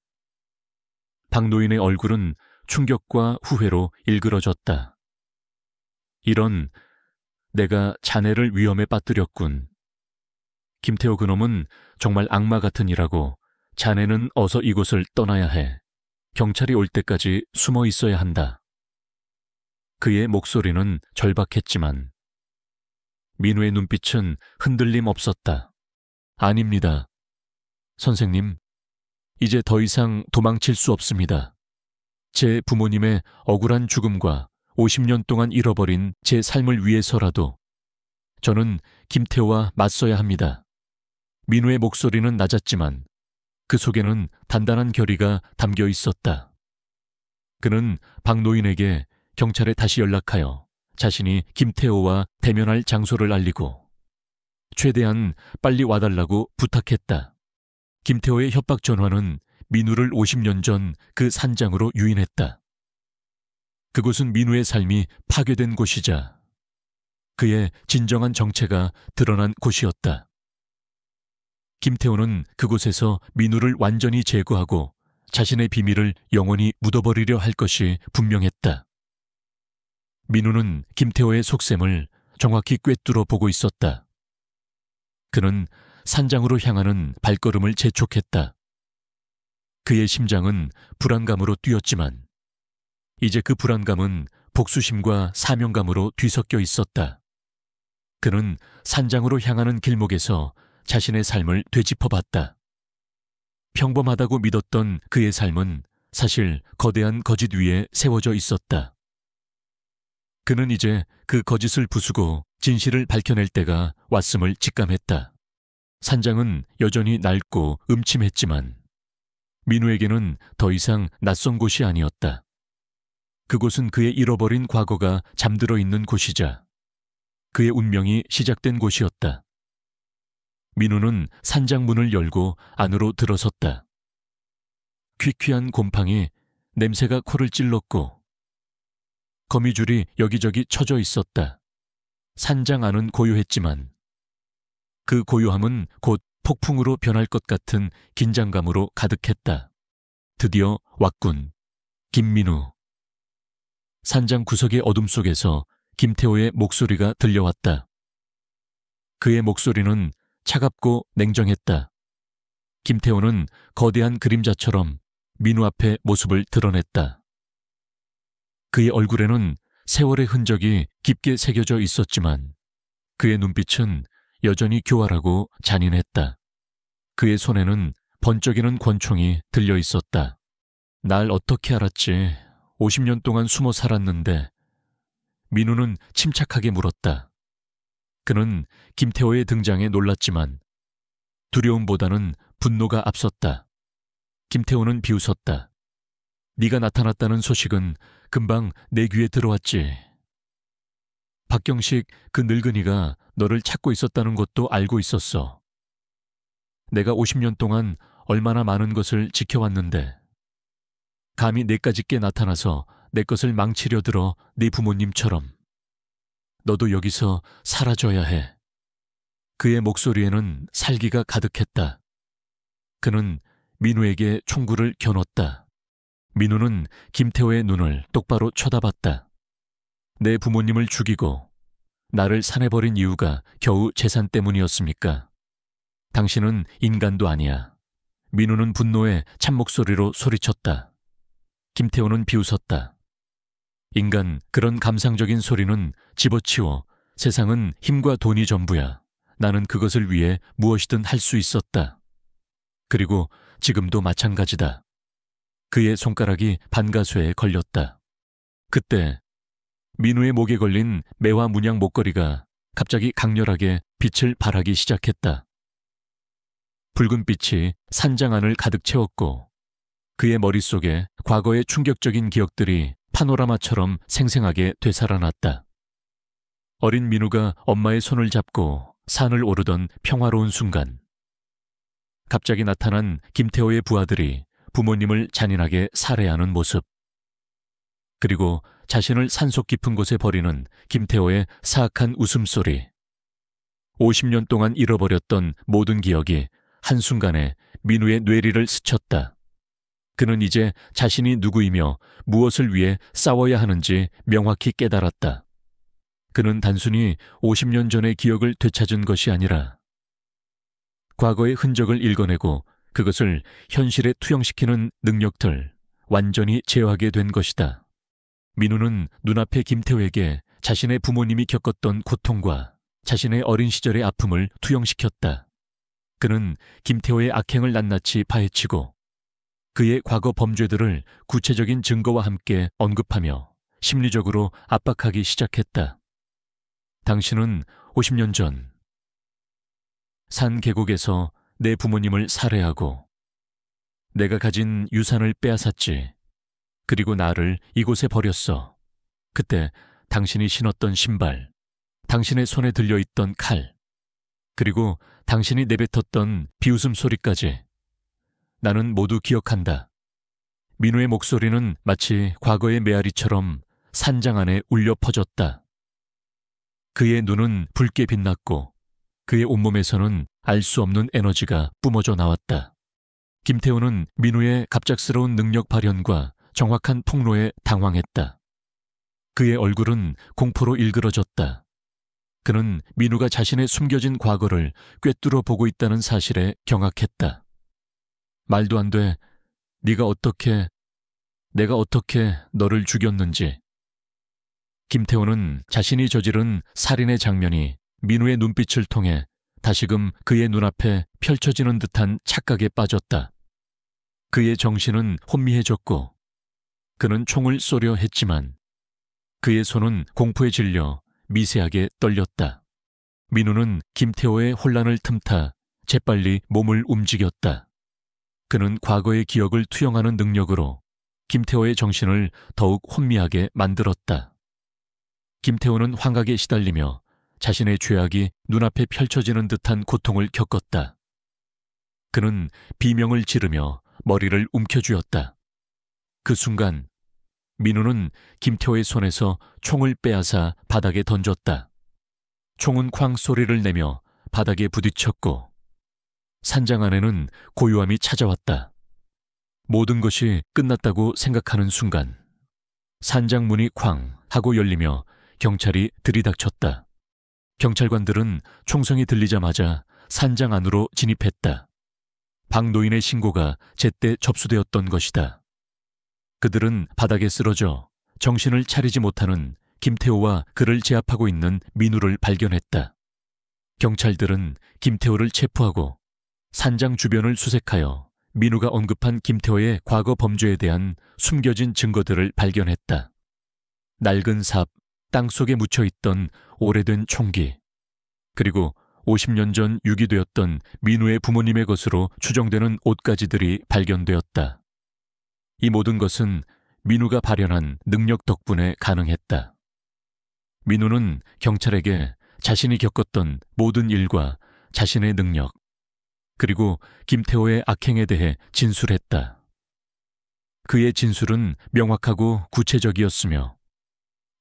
박노인의 얼굴은 충격과 후회로 일그러졌다. 이런, 내가 자네를 위험에 빠뜨렸군. 김태호 그놈은 정말 악마 같은 이라고. 자네는 어서 이곳을 떠나야 해. 경찰이 올 때까지 숨어 있어야 한다. 그의 목소리는 절박했지만 민우의 눈빛은 흔들림 없었다. 아닙니다. 선생님, 이제 더 이상 도망칠 수 없습니다. 제 부모님의 억울한 죽음과 50년 동안 잃어버린 제 삶을 위해서라도 저는 김태호와 맞서야 합니다. 민우의 목소리는 낮았지만 그 속에는 단단한 결의가 담겨 있었다. 그는 박노인에게 경찰에 다시 연락하여 자신이 김태호와 대면할 장소를 알리고 최대한 빨리 와달라고 부탁했다. 김태호의 협박 전화는 민우를 50년 전 그 산장으로 유인했다. 그곳은 민우의 삶이 파괴된 곳이자 그의 진정한 정체가 드러난 곳이었다. 김태호는 그곳에서 민우를 완전히 제거하고 자신의 비밀을 영원히 묻어버리려 할 것이 분명했다. 민우는 김태호의 속셈을 정확히 꿰뚫어 보고 있었다. 그는 산장으로 향하는 발걸음을 재촉했다. 그의 심장은 불안감으로 뛰었지만 이제 그 불안감은 복수심과 사명감으로 뒤섞여 있었다. 그는 산장으로 향하는 길목에서 자신의 삶을 되짚어봤다. 평범하다고 믿었던 그의 삶은 사실 거대한 거짓 위에 세워져 있었다. 그는 이제 그 거짓을 부수고 진실을 밝혀낼 때가 왔음을 직감했다. 산장은 여전히 낡고 음침했지만 민우에게는 더 이상 낯선 곳이 아니었다. 그곳은 그의 잃어버린 과거가 잠들어 있는 곳이자 그의 운명이 시작된 곳이었다. 민우는 산장 문을 열고 안으로 들어섰다. 퀴퀴한 곰팡이 냄새가 코를 찔렀고 거미줄이 여기저기 쳐져 있었다. 산장 안은 고요했지만 그 고요함은 곧 폭풍으로 변할 것 같은 긴장감으로 가득했다. 드디어 왔군. 김민우. 산장 구석의 어둠 속에서 김태호의 목소리가 들려왔다. 그의 목소리는 차갑고 냉정했다. 김태호는 거대한 그림자처럼 민우 앞에 모습을 드러냈다. 그의 얼굴에는 세월의 흔적이 깊게 새겨져 있었지만 그의 눈빛은 여전히 교활하고 잔인했다. 그의 손에는 번쩍이는 권총이 들려 있었다. 날 어떻게 알았지? 50년 동안 숨어 살았는데. 민우는 침착하게 물었다. 그는 김태호의 등장에 놀랐지만 두려움보다는 분노가 앞섰다. 김태호는 비웃었다. 네가 나타났다는 소식은 금방 내 귀에 들어왔지. 박경식 그 늙은이가 너를 찾고 있었다는 것도 알고 있었어. 내가 50년 동안 얼마나 많은 것을 지켜왔는데 감히 내까짓게 나타나서 내 것을 망치려 들어 네 부모님처럼. 너도 여기서 사라져야 해. 그의 목소리에는 살기가 가득했다. 그는 민우에게 총구를 겨눴다. 민우는 김태호의 눈을 똑바로 쳐다봤다. 내 부모님을 죽이고 나를 산해버린 이유가 겨우 재산 때문이었습니까? 당신은 인간도 아니야. 민우는 분노에 찬목소리로 소리쳤다. 김태호는 비웃었다. 인간, 그런 감상적인 소리는 집어치워. 세상은 힘과 돈이 전부야. 나는 그것을 위해 무엇이든 할 수 있었다. 그리고 지금도 마찬가지다. 그의 손가락이 반가쇠에 걸렸다. 그때 민우의 목에 걸린 매화 문양 목걸이가 갑자기 강렬하게 빛을 발하기 시작했다. 붉은 빛이 산장 안을 가득 채웠고 그의 머릿속에 과거의 충격적인 기억들이 파노라마처럼 생생하게 되살아났다. 어린 민우가 엄마의 손을 잡고 산을 오르던 평화로운 순간, 갑자기 나타난 김태호의 부하들이 부모님을 잔인하게 살해하는 모습, 그리고 자신을 산속 깊은 곳에 버리는 김태호의 사악한 웃음소리. 50년 동안 잃어버렸던 모든 기억이 한순간에 민우의 뇌리를 스쳤다. 그는 이제 자신이 누구이며 무엇을 위해 싸워야 하는지 명확히 깨달았다. 그는 단순히 50년 전의 기억을 되찾은 것이 아니라 과거의 흔적을 읽어내고 그것을 현실에 투영시키는 능력들, 완전히 제어하게 된 것이다. 민우는 눈앞에 김태호에게 자신의 부모님이 겪었던 고통과 자신의 어린 시절의 아픔을 투영시켰다. 그는 김태호의 악행을 낱낱이 파헤치고 그의 과거 범죄들을 구체적인 증거와 함께 언급하며 심리적으로 압박하기 시작했다. 당신은 50년 전 산 계곡에서 내 부모님을 살해하고 내가 가진 유산을 빼앗았지. 그리고 나를 이곳에 버렸어. 그때 당신이 신었던 신발, 당신의 손에 들려있던 칼, 그리고 당신이 내뱉었던 비웃음 소리까지 나는 모두 기억한다. 민우의 목소리는 마치 과거의 메아리처럼 산장 안에 울려 퍼졌다. 그의 눈은 붉게 빛났고 그의 온몸에서는 알 수 없는 에너지가 뿜어져 나왔다. 김태호는 민우의 갑작스러운 능력 발현과 정확한 폭로에 당황했다. 그의 얼굴은 공포로 일그러졌다. 그는 민우가 자신의 숨겨진 과거를 꿰뚫어 보고 있다는 사실에 경악했다. 말도 안 돼. 내가 어떻게 너를 죽였는지. 김태호는 자신이 저지른 살인의 장면이 민우의 눈빛을 통해 다시금 그의 눈앞에 펼쳐지는 듯한 착각에 빠졌다. 그의 정신은 혼미해졌고 그는 총을 쏘려 했지만 그의 손은 공포에 질려 미세하게 떨렸다. 민우는 김태호의 혼란을 틈타 재빨리 몸을 움직였다. 그는 과거의 기억을 투영하는 능력으로 김태호의 정신을 더욱 혼미하게 만들었다. 김태호는 환각에 시달리며 자신의 죄악이 눈앞에 펼쳐지는 듯한 고통을 겪었다. 그는 비명을 지르며 머리를 움켜쥐었다. 그 순간 민우는 김태호의 손에서 총을 빼앗아 바닥에 던졌다. 총은 쾅 소리를 내며 바닥에 부딪혔고 산장 안에는 고요함이 찾아왔다. 모든 것이 끝났다고 생각하는 순간 산장 문이 쾅 하고 열리며 경찰이 들이닥쳤다. 경찰관들은 총성이 들리자마자 산장 안으로 진입했다. 박노인의 신고가 제때 접수되었던 것이다. 그들은 바닥에 쓰러져 정신을 차리지 못하는 김태호와 그를 제압하고 있는 민우를 발견했다. 경찰들은 김태호를 체포하고 산장 주변을 수색하여 민우가 언급한 김태호의 과거 범죄에 대한 숨겨진 증거들을 발견했다. 낡은 삽, 땅속에 묻혀있던 오래된 총기, 그리고 50년 전 유기되었던 민우의 부모님의 것으로 추정되는 옷가지들이 발견되었다. 이 모든 것은 민우가 발현한 능력 덕분에 가능했다. 민우는 경찰에게 자신이 겪었던 모든 일과 자신의 능력, 그리고 김태호의 악행에 대해 진술했다. 그의 진술은 명확하고 구체적이었으며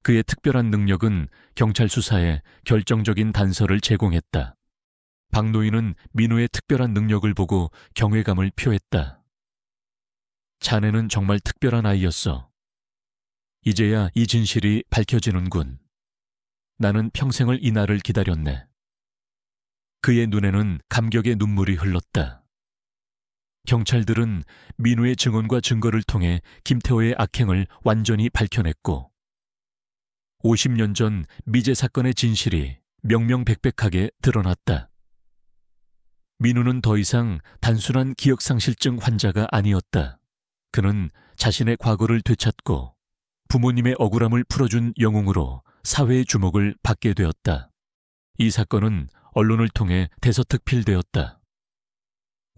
그의 특별한 능력은 경찰 수사에 결정적인 단서를 제공했다. 박노인은 민우의 특별한 능력을 보고 경외감을 표했다. 자네는 정말 특별한 아이였어. 이제야 이 진실이 밝혀지는군. 나는 평생을 이 날을 기다렸네. 그의 눈에는 감격의 눈물이 흘렀다. 경찰들은 민우의 증언과 증거를 통해 김태호의 악행을 완전히 밝혀냈고 50년 전 미제 사건의 진실이 명명백백하게 드러났다. 민우는 더 이상 단순한 기억상실증 환자가 아니었다. 그는 자신의 과거를 되찾고 부모님의 억울함을 풀어준 영웅으로 사회의 주목을 받게 되었다. 이 사건은 언론을 통해 대서특필되었다.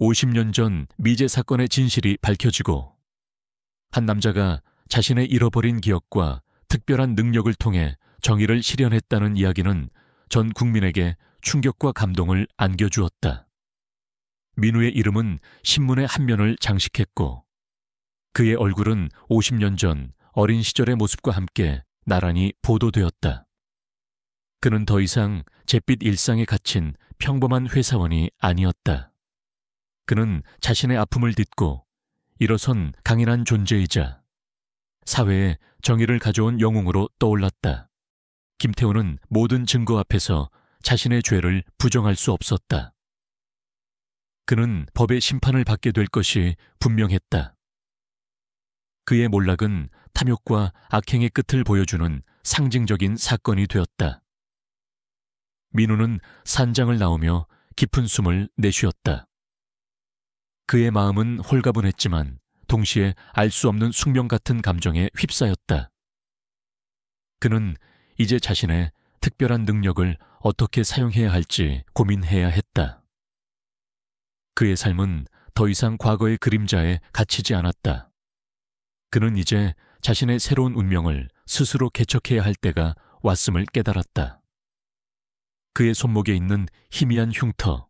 50년 전 미제 사건의 진실이 밝혀지고 한 남자가 자신의 잃어버린 기억과 특별한 능력을 통해 정의를 실현했다는 이야기는 전 국민에게 충격과 감동을 안겨주었다. 민우의 이름은 신문의 한 면을 장식했고 그의 얼굴은 50년 전 어린 시절의 모습과 함께 나란히 보도되었다. 그는 더 이상 잿빛 일상에 갇힌 평범한 회사원이 아니었다. 그는 자신의 아픔을 딛고 일어선 강인한 존재이자 사회에 정의를 가져온 영웅으로 떠올랐다. 김태호는 모든 증거 앞에서 자신의 죄를 부정할 수 없었다. 그는 법의 심판을 받게 될 것이 분명했다. 그의 몰락은 탐욕과 악행의 끝을 보여주는 상징적인 사건이 되었다. 민우는 산장을 나오며 깊은 숨을 내쉬었다. 그의 마음은 홀가분했지만 동시에 알 수 없는 숙명 같은 감정에 휩싸였다. 그는 이제 자신의 특별한 능력을 어떻게 사용해야 할지 고민해야 했다. 그의 삶은 더 이상 과거의 그림자에 갇히지 않았다. 그는 이제 자신의 새로운 운명을 스스로 개척해야 할 때가 왔음을 깨달았다. 그의 손목에 있는 희미한 흉터,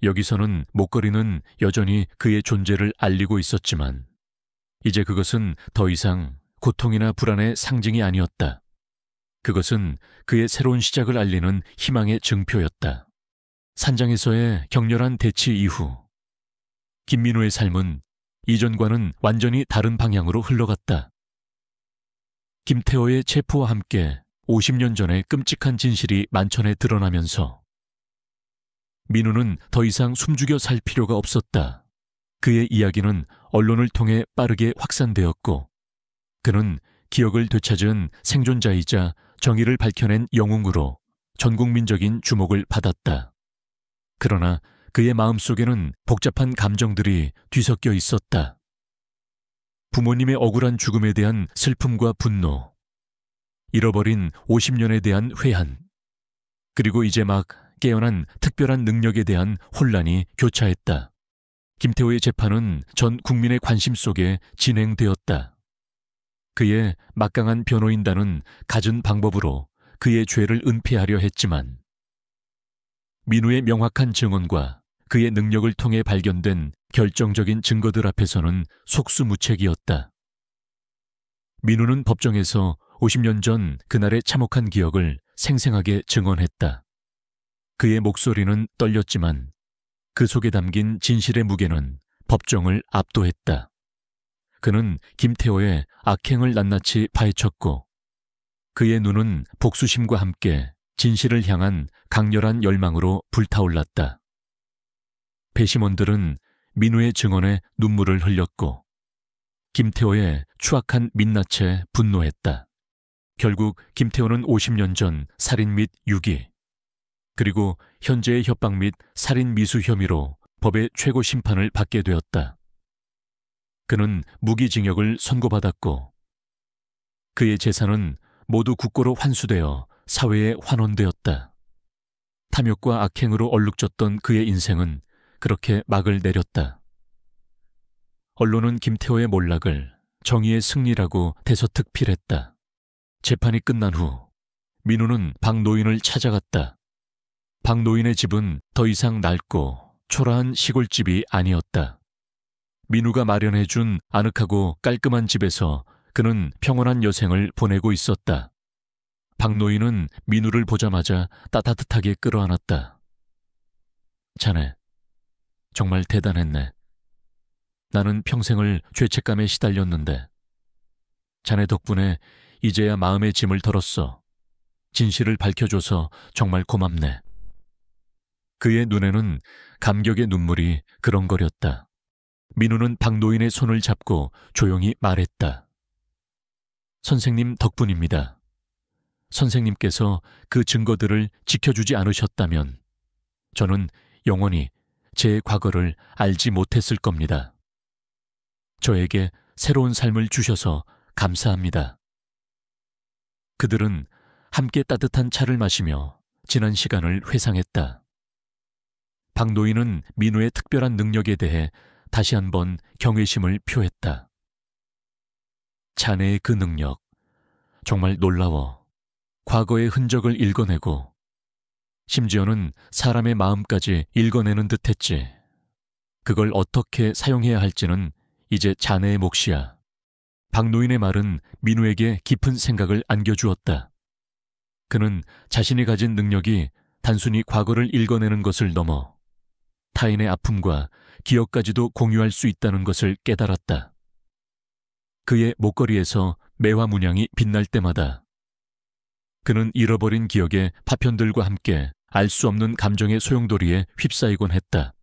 여기서는 목걸이는 여전히 그의 존재를 알리고 있었지만 이제 그것은 더 이상 고통이나 불안의 상징이 아니었다. 그것은 그의 새로운 시작을 알리는 희망의 증표였다. 산장에서의 격렬한 대치 이후 김민우의 삶은 이전과는 완전히 다른 방향으로 흘러갔다. 김태호의 체포와 함께 50년 전의 끔찍한 진실이 만천에 드러나면서 민우는 더 이상 숨죽여 살 필요가 없었다. 그의 이야기는 언론을 통해 빠르게 확산되었고 그는 기억을 되찾은 생존자이자 정의를 밝혀낸 영웅으로 전국민적인 주목을 받았다. 그러나 그의 마음속에는 복잡한 감정들이 뒤섞여 있었다. 부모님의 억울한 죽음에 대한 슬픔과 분노, 잃어버린 50년에 대한 회한, 그리고 이제 막 깨어난 특별한 능력에 대한 혼란이 교차했다. 김태호의 재판은 전 국민의 관심 속에 진행되었다. 그의 막강한 변호인단은 갖은 방법으로 그의 죄를 은폐하려 했지만 민우의 명확한 증언과 그의 능력을 통해 발견된 결정적인 증거들 앞에서는 속수무책이었다. 민우는 법정에서 50년 전 그날의 참혹한 기억을 생생하게 증언했다. 그의 목소리는 떨렸지만 그 속에 담긴 진실의 무게는 법정을 압도했다. 그는 김태호의 악행을 낱낱이 파헤쳤고 그의 눈은 복수심과 함께 진실을 향한 강렬한 열망으로 불타올랐다. 배심원들은 민우의 증언에 눈물을 흘렸고 김태호의 추악한 민낯에 분노했다. 결국 김태호는 50년 전 살인 및 유기, 그리고 현재의 협박 및 살인 미수 혐의로 법의 최고 심판을 받게 되었다. 그는 무기징역을 선고받았고 그의 재산은 모두 국고로 환수되어 사회에 환원되었다. 탐욕과 악행으로 얼룩졌던 그의 인생은 그렇게 막을 내렸다. 언론은 김태호의 몰락을 정의의 승리라고 대서특필했다. 재판이 끝난 후 민우는 박노인을 찾아갔다. 박노인의 집은 더 이상 낡고 초라한 시골집이 아니었다. 민우가 마련해준 아늑하고 깔끔한 집에서 그는 평온한 여생을 보내고 있었다. 박노인은 민우를 보자마자 따뜻하게 끌어안았다. 자네, 정말 대단했네. 나는 평생을 죄책감에 시달렸는데 자네 덕분에 이제야 마음의 짐을 덜었어. 진실을 밝혀줘서 정말 고맙네. 그의 눈에는 감격의 눈물이 그렁거렸다. 민우는 박노인의 손을 잡고 조용히 말했다. 선생님 덕분입니다. 선생님께서 그 증거들을 지켜주지 않으셨다면 저는 영원히 제 과거를 알지 못했을 겁니다. 저에게 새로운 삶을 주셔서 감사합니다. 그들은 함께 따뜻한 차를 마시며 지난 시간을 회상했다. 박노인은 민우의 특별한 능력에 대해 다시 한번 경외심을 표했다. 자네의 그 능력, 정말 놀라워. 과거의 흔적을 읽어내고 심지어는 사람의 마음까지 읽어내는 듯했지. 그걸 어떻게 사용해야 할지는 이제 자네의 몫이야. 박노인의 말은 민우에게 깊은 생각을 안겨주었다. 그는 자신이 가진 능력이 단순히 과거를 읽어내는 것을 넘어 타인의 아픔과 기억까지도 공유할 수 있다는 것을 깨달았다. 그의 목걸이에서 매화 문양이 빛날 때마다 그는 잃어버린 기억의 파편들과 함께 알 수 없는 감정의 소용돌이에 휩싸이곤 했다.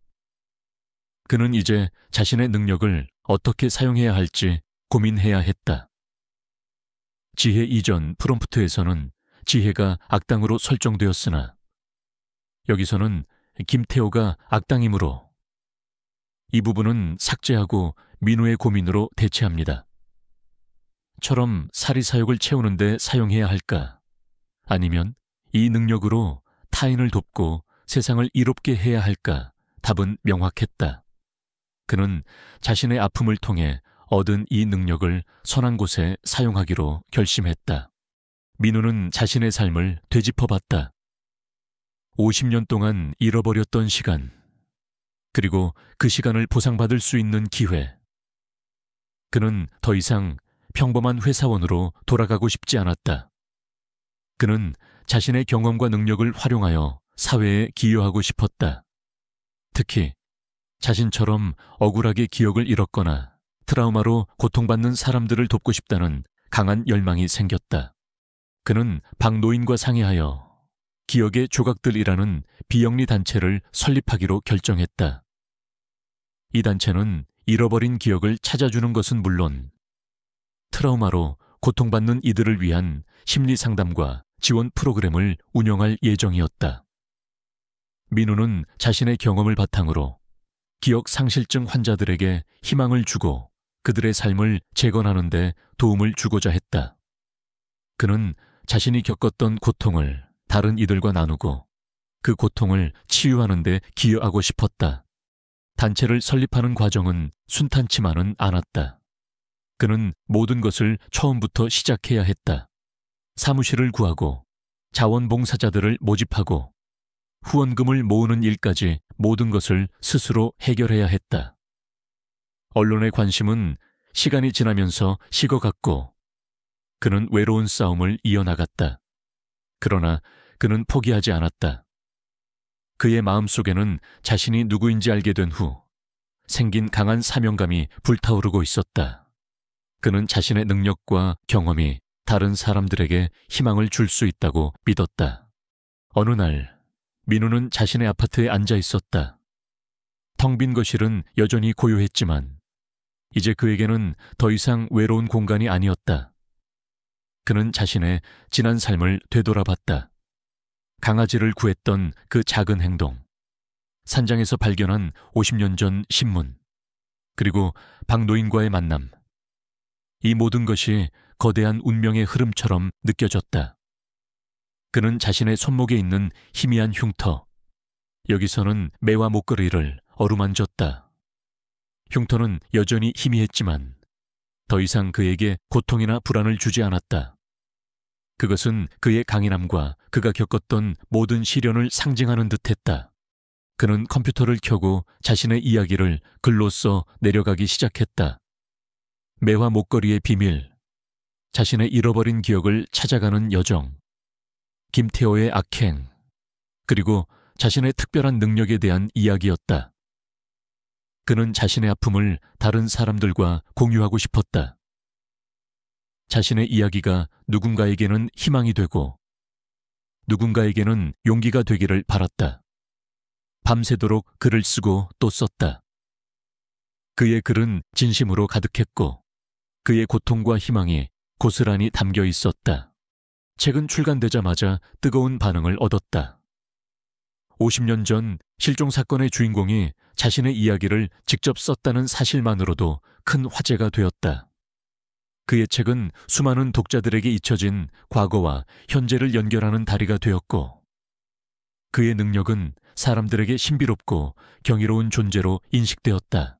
그는 이제 자신의 능력을 어떻게 사용해야 할지 고민해야 했다. 지혜 이전 프롬프트에서는 지혜가 악당으로 설정되었으나 여기서는 김태호가 악당이므로 이 부분은 삭제하고 민우의 고민으로 대체합니다. 처럼 사리사욕을 채우는 데 사용해야 할까? 아니면 이 능력으로 타인을 돕고 세상을 이롭게 해야 할까? 답은 명확했다. 그는 자신의 아픔을 통해 얻은 이 능력을 선한 곳에 사용하기로 결심했다. 민우는 자신의 삶을 되짚어봤다. 50년 동안 잃어버렸던 시간, 그리고 그 시간을 보상받을 수 있는 기회. 그는 더 이상 평범한 회사원으로 돌아가고 싶지 않았다. 그는 자신의 경험과 능력을 활용하여 사회에 기여하고 싶었다. 특히 자신처럼 억울하게 기억을 잃었거나 트라우마로 고통받는 사람들을 돕고 싶다는 강한 열망이 생겼다. 그는 박노인과 상의하여 기억의 조각들이라는 비영리 단체를 설립하기로 결정했다. 이 단체는 잃어버린 기억을 찾아주는 것은 물론 트라우마로 고통받는 이들을 위한 심리 상담과 지원 프로그램을 운영할 예정이었다. 민우는 자신의 경험을 바탕으로 기억 상실증 환자들에게 희망을 주고 그들의 삶을 재건하는 데 도움을 주고자 했다. 그는 자신이 겪었던 고통을 다른 이들과 나누고 그 고통을 치유하는 데 기여하고 싶었다. 단체를 설립하는 과정은 순탄치만은 않았다. 그는 모든 것을 처음부터 시작해야 했다. 사무실을 구하고 자원봉사자들을 모집하고 후원금을 모으는 일까지 모든 것을 스스로 해결해야 했다. 언론의 관심은 시간이 지나면서 식어갔고 그는 외로운 싸움을 이어나갔다. 그러나 그는 포기하지 않았다. 그의 마음속에는 자신이 누구인지 알게 된 후 생긴 강한 사명감이 불타오르고 있었다. 그는 자신의 능력과 경험이 다른 사람들에게 희망을 줄 수 있다고 믿었다. 어느 날 민우는 자신의 아파트에 앉아 있었다. 텅 빈 거실은 여전히 고요했지만 이제 그에게는 더 이상 외로운 공간이 아니었다. 그는 자신의 지난 삶을 되돌아봤다. 강아지를 구했던 그 작은 행동, 산장에서 발견한 50년 전 신문, 그리고 박노인과의 만남. 이 모든 것이 거대한 운명의 흐름처럼 느껴졌다. 그는 자신의 손목에 있는 희미한 흉터, 여기서는 매와 목걸이를 어루만졌다. 흉터는 여전히 희미했지만 더 이상 그에게 고통이나 불안을 주지 않았다. 그것은 그의 강인함과 그가 겪었던 모든 시련을 상징하는 듯했다. 그는 컴퓨터를 켜고 자신의 이야기를 글로 써 내려가기 시작했다. 매화 목걸이의 비밀, 자신의 잃어버린 기억을 찾아가는 여정, 김태호의 악행, 그리고 자신의 특별한 능력에 대한 이야기였다. 그는 자신의 아픔을 다른 사람들과 공유하고 싶었다. 자신의 이야기가 누군가에게는 희망이 되고 누군가에게는 용기가 되기를 바랐다. 밤새도록 글을 쓰고 또 썼다. 그의 글은 진심으로 가득했고 그의 고통과 희망이 고스란히 담겨 있었다. 책은 출간되자마자 뜨거운 반응을 얻었다. 50년 전 실종 사건의 주인공이 자신의 이야기를 직접 썼다는 사실만으로도 큰 화제가 되었다. 그의 책은 수많은 독자들에게 잊혀진 과거와 현재를 연결하는 다리가 되었고 그의 능력은 사람들에게 신비롭고 경이로운 존재로 인식되었다.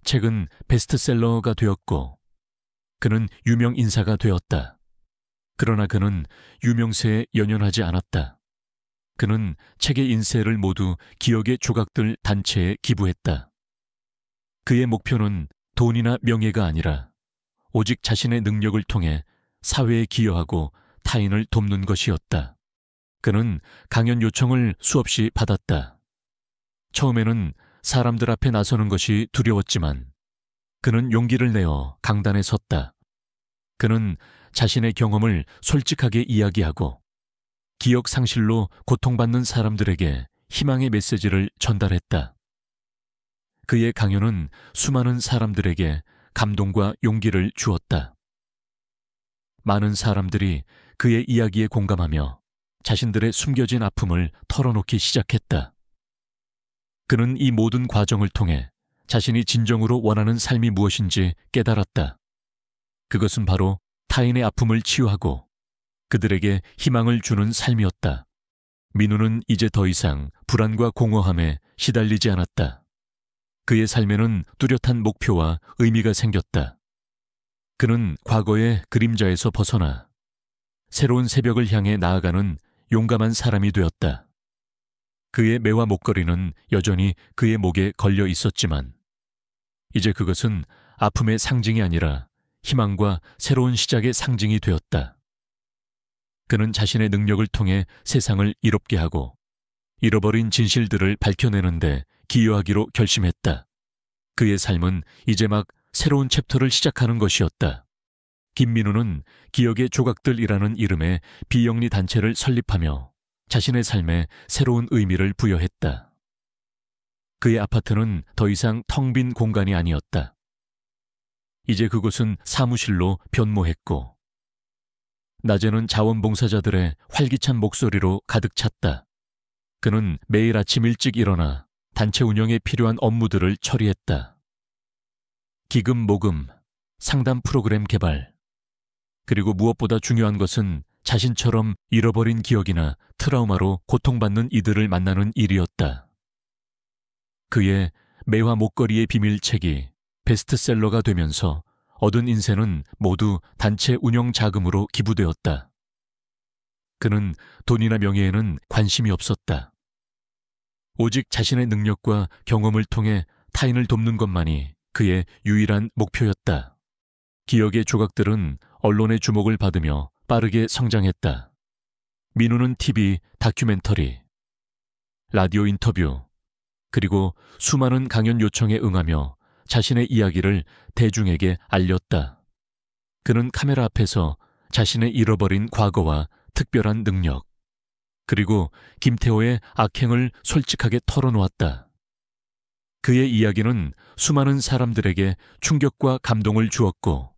책은 베스트셀러가 되었고 그는 유명 인사가 되었다. 그러나 그는 유명세에 연연하지 않았다. 그는 책의 인쇄를 모두 기억의 조각들 단체에 기부했다. 그의 목표는 돈이나 명예가 아니라 오직 자신의 능력을 통해 사회에 기여하고 타인을 돕는 것이었다. 그는 강연 요청을 수없이 받았다. 처음에는 사람들 앞에 나서는 것이 두려웠지만 그는 용기를 내어 강단에 섰다. 그는 자신의 경험을 솔직하게 이야기하고 기억 상실로 고통받는 사람들에게 희망의 메시지를 전달했다. 그의 강연은 수많은 사람들에게 감동과 용기를 주었다. 많은 사람들이 그의 이야기에 공감하며 자신들의 숨겨진 아픔을 털어놓기 시작했다. 그는 이 모든 과정을 통해 자신이 진정으로 원하는 삶이 무엇인지 깨달았다. 그것은 바로 타인의 아픔을 치유하고 그들에게 희망을 주는 삶이었다. 민우는 이제 더 이상 불안과 공허함에 시달리지 않았다. 그의 삶에는 뚜렷한 목표와 의미가 생겼다. 그는 과거의 그림자에서 벗어나 새로운 새벽을 향해 나아가는 용감한 사람이 되었다. 그의 매화 목걸이는 여전히 그의 목에 걸려 있었지만 이제 그것은 아픔의 상징이 아니라 희망과 새로운 시작의 상징이 되었다. 그는 자신의 능력을 통해 세상을 이롭게 하고 잃어버린 진실들을 밝혀내는데 기여하기로 결심했다. 그의 삶은 이제 막 새로운 챕터를 시작하는 것이었다. 김민우는 기억의 조각들이라는 이름의 비영리 단체를 설립하며 자신의 삶에 새로운 의미를 부여했다. 그의 아파트는 더 이상 텅 빈 공간이 아니었다. 이제 그곳은 사무실로 변모했고 낮에는 자원봉사자들의 활기찬 목소리로 가득 찼다. 그는 매일 아침 일찍 일어나 단체 운영에 필요한 업무들을 처리했다. 기금 모금, 상담 프로그램 개발, 그리고 무엇보다 중요한 것은 자신처럼 잃어버린 기억이나 트라우마로 고통받는 이들을 만나는 일이었다. 그의 매화 목걸이의 비밀책이 베스트셀러가 되면서 얻은 인쇄는 모두 단체 운영 자금으로 기부되었다. 그는 돈이나 명예에는 관심이 없었다. 오직 자신의 능력과 경험을 통해 타인을 돕는 것만이 그의 유일한 목표였다. 기억의 조각들은 언론의 주목을 받으며 빠르게 성장했다. 민우는 TV, 다큐멘터리, 라디오 인터뷰, 그리고 수많은 강연 요청에 응하며 자신의 이야기를 대중에게 알렸다. 그는 카메라 앞에서 자신의 잃어버린 과거와 특별한 능력, 그리고 김태호의 악행을 솔직하게 털어놓았다. 그의 이야기는 수많은 사람들에게 충격과 감동을 주었고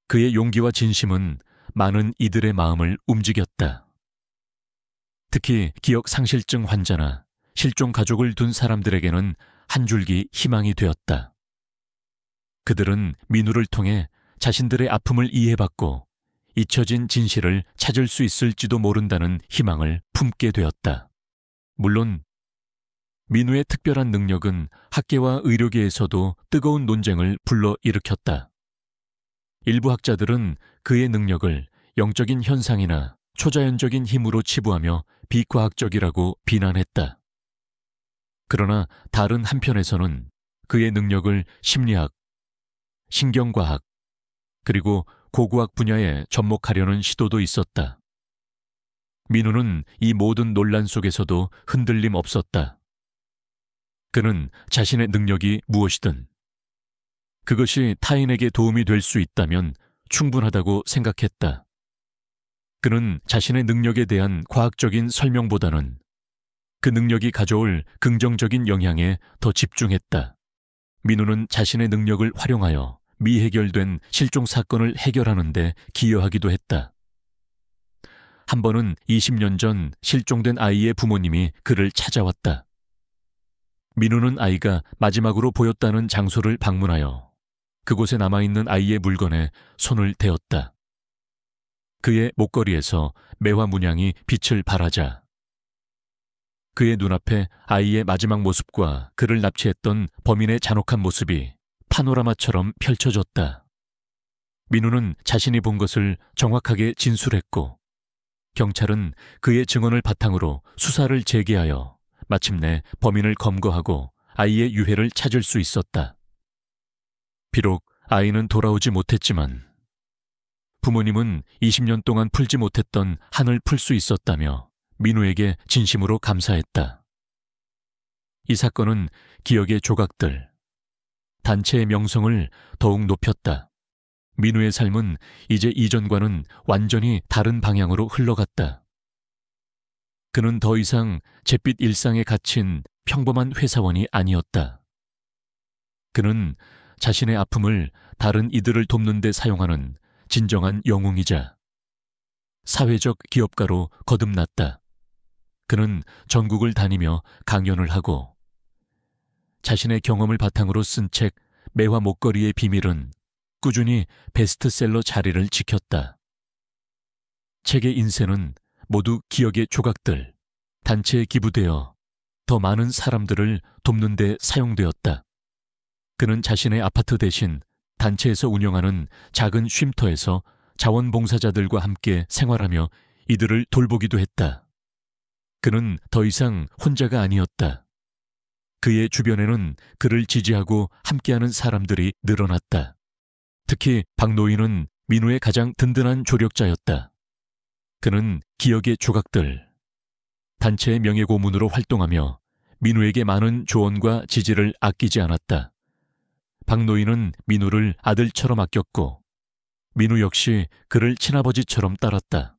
그의 용기와 진심은 많은 이들의 마음을 움직였다. 특히 기억 상실증 환자나 실종 가족을 둔 사람들에게는 한 줄기 희망이 되었다. 그들은 민우를 통해 자신들의 아픔을 이해받고 잊혀진 진실을 찾을 수 있을지도 모른다는 희망을 품게 되었다. 물론 민우의 특별한 능력은 학계와 의료계에서도 뜨거운 논쟁을 불러일으켰다. 일부 학자들은 그의 능력을 영적인 현상이나 초자연적인 힘으로 치부하며 비과학적이라고 비난했다. 그러나 다른 한편에서는 그의 능력을 심리학, 신경과학, 그리고 고고학 분야에 접목하려는 시도도 있었다. 민우는 이 모든 논란 속에서도 흔들림 없었다. 그는 자신의 능력이 무엇이든 그것이 타인에게 도움이 될 수 있다면 충분하다고 생각했다. 그는 자신의 능력에 대한 과학적인 설명보다는 그 능력이 가져올 긍정적인 영향에 더 집중했다. 민우는 자신의 능력을 활용하여 미해결된 실종 사건을 해결하는 데 기여하기도 했다. 한 번은 20년 전 실종된 아이의 부모님이 그를 찾아왔다. 민우는 아이가 마지막으로 보였다는 장소를 방문하여 그곳에 남아있는 아이의 물건에 손을 대었다. 그의 목걸이에서 매화 문양이 빛을 발하자 그의 눈앞에 아이의 마지막 모습과 그를 납치했던 범인의 잔혹한 모습이 파노라마처럼 펼쳐졌다. 민우는 자신이 본 것을 정확하게 진술했고 경찰은 그의 증언을 바탕으로 수사를 재개하여 마침내 범인을 검거하고 아이의 유해를 찾을 수 있었다. 비록 아이는 돌아오지 못했지만 부모님은 20년 동안 풀지 못했던 한을 풀 수 있었다며 민우에게 진심으로 감사했다. 이 사건은 기억의 조각들, 단체의 명성을 더욱 높였다. 민우의 삶은 이제 이전과는 완전히 다른 방향으로 흘러갔다. 그는 더 이상 잿빛 일상에 갇힌 평범한 회사원이 아니었다. 그는 자신의 아픔을 다른 이들을 돕는 데 사용하는 진정한 영웅이자 사회적 기업가로 거듭났다. 그는 전국을 다니며 강연을 하고 자신의 경험을 바탕으로 쓴 책 매화 목걸이의 비밀은 꾸준히 베스트셀러 자리를 지켰다. 책의 인쇄는 모두 기억의 조각들, 단체에 기부되어 더 많은 사람들을 돕는 데 사용되었다. 그는 자신의 아파트 대신 단체에서 운영하는 작은 쉼터에서 자원봉사자들과 함께 생활하며 이들을 돌보기도 했다. 그는 더 이상 혼자가 아니었다. 그의 주변에는 그를 지지하고 함께하는 사람들이 늘어났다. 특히 박노인은 민우의 가장 든든한 조력자였다. 그는 기억의 조각들, 단체의 명예고문으로 활동하며 민우에게 많은 조언과 지지를 아끼지 않았다. 박노인은 민우를 아들처럼 아꼈고 민우 역시 그를 친아버지처럼 따랐다.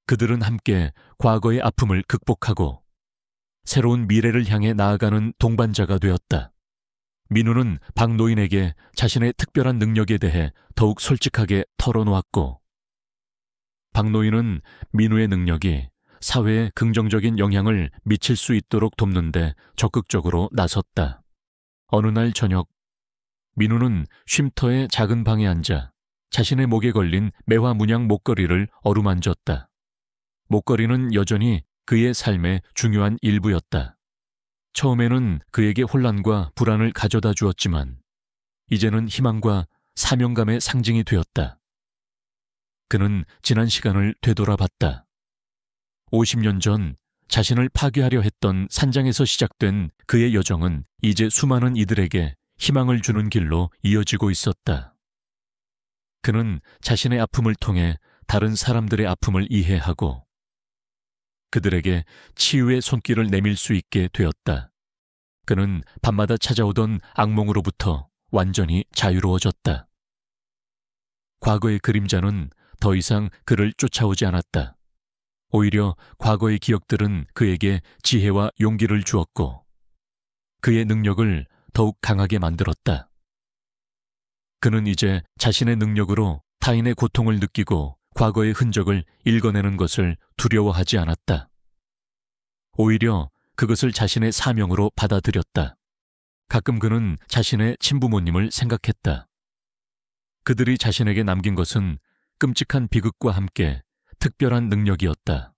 그들은 함께 과거의 아픔을 극복하고 새로운 미래를 향해 나아가는 동반자가 되었다. 민우는 박노인에게 자신의 특별한 능력에 대해 더욱 솔직하게 털어놓았고 박노인은 민우의 능력이 사회에 긍정적인 영향을 미칠 수 있도록 돕는 데 적극적으로 나섰다. 어느 날 저녁 민우는 쉼터의 작은 방에 앉아 자신의 목에 걸린 매화 문양 목걸이를 어루만졌다. 목걸이는 여전히 그의 삶의 중요한 일부였다. 처음에는 그에게 혼란과 불안을 가져다 주었지만 이제는 희망과 사명감의 상징이 되었다. 그는 지난 시간을 되돌아봤다. 50년 전 자신을 파괴하려 했던 산장에서 시작된 그의 여정은 이제 수많은 이들에게 희망을 주는 길로 이어지고 있었다. 그는 자신의 아픔을 통해 다른 사람들의 아픔을 이해하고 그들에게 치유의 손길을 내밀 수 있게 되었다. 그는 밤마다 찾아오던 악몽으로부터 완전히 자유로워졌다. 과거의 그림자는 더 이상 그를 쫓아오지 않았다. 오히려 과거의 기억들은 그에게 지혜와 용기를 주었고 그의 능력을 더욱 강하게 만들었다. 그는 이제 자신의 능력으로 타인의 고통을 느끼고 과거의 흔적을 읽어내는 것을 두려워하지 않았다. 오히려 그것을 자신의 사명으로 받아들였다. 가끔 그는 자신의 친부모님을 생각했다. 그들이 자신에게 남긴 것은 끔찍한 비극과 함께 특별한 능력이었다.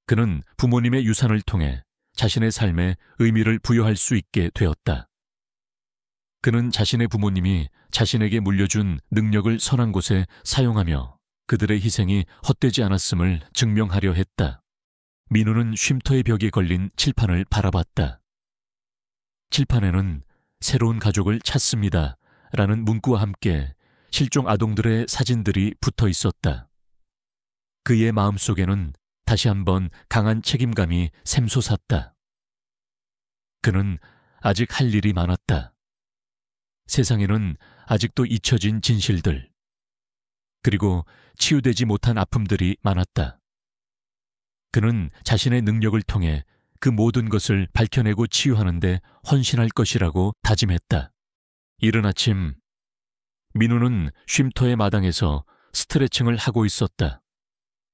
그는 부모님의 유산을 통해 자신의 삶에 의미를 부여할 수 있게 되었다. 그는 자신의 부모님이 자신에게 물려준 능력을 선한 곳에 사용하며 그들의 희생이 헛되지 않았음을 증명하려 했다. 민우는 쉼터의 벽에 걸린 칠판을 바라봤다. 칠판에는 새로운 가족을 찾습니다 라는 문구와 함께 실종 아동들의 사진들이 붙어 있었다. 그의 마음속에는 다시 한번 강한 책임감이 샘솟았다. 그는 아직 할 일이 많았다. 세상에는 아직도 잊혀진 진실들, 그리고 치유되지 못한 아픔들이 많았다. 그는 자신의 능력을 통해 그 모든 것을 밝혀내고 치유하는 데 헌신할 것이라고 다짐했다. 이른 아침, 민우는 쉼터의 마당에서 스트레칭을 하고 있었다.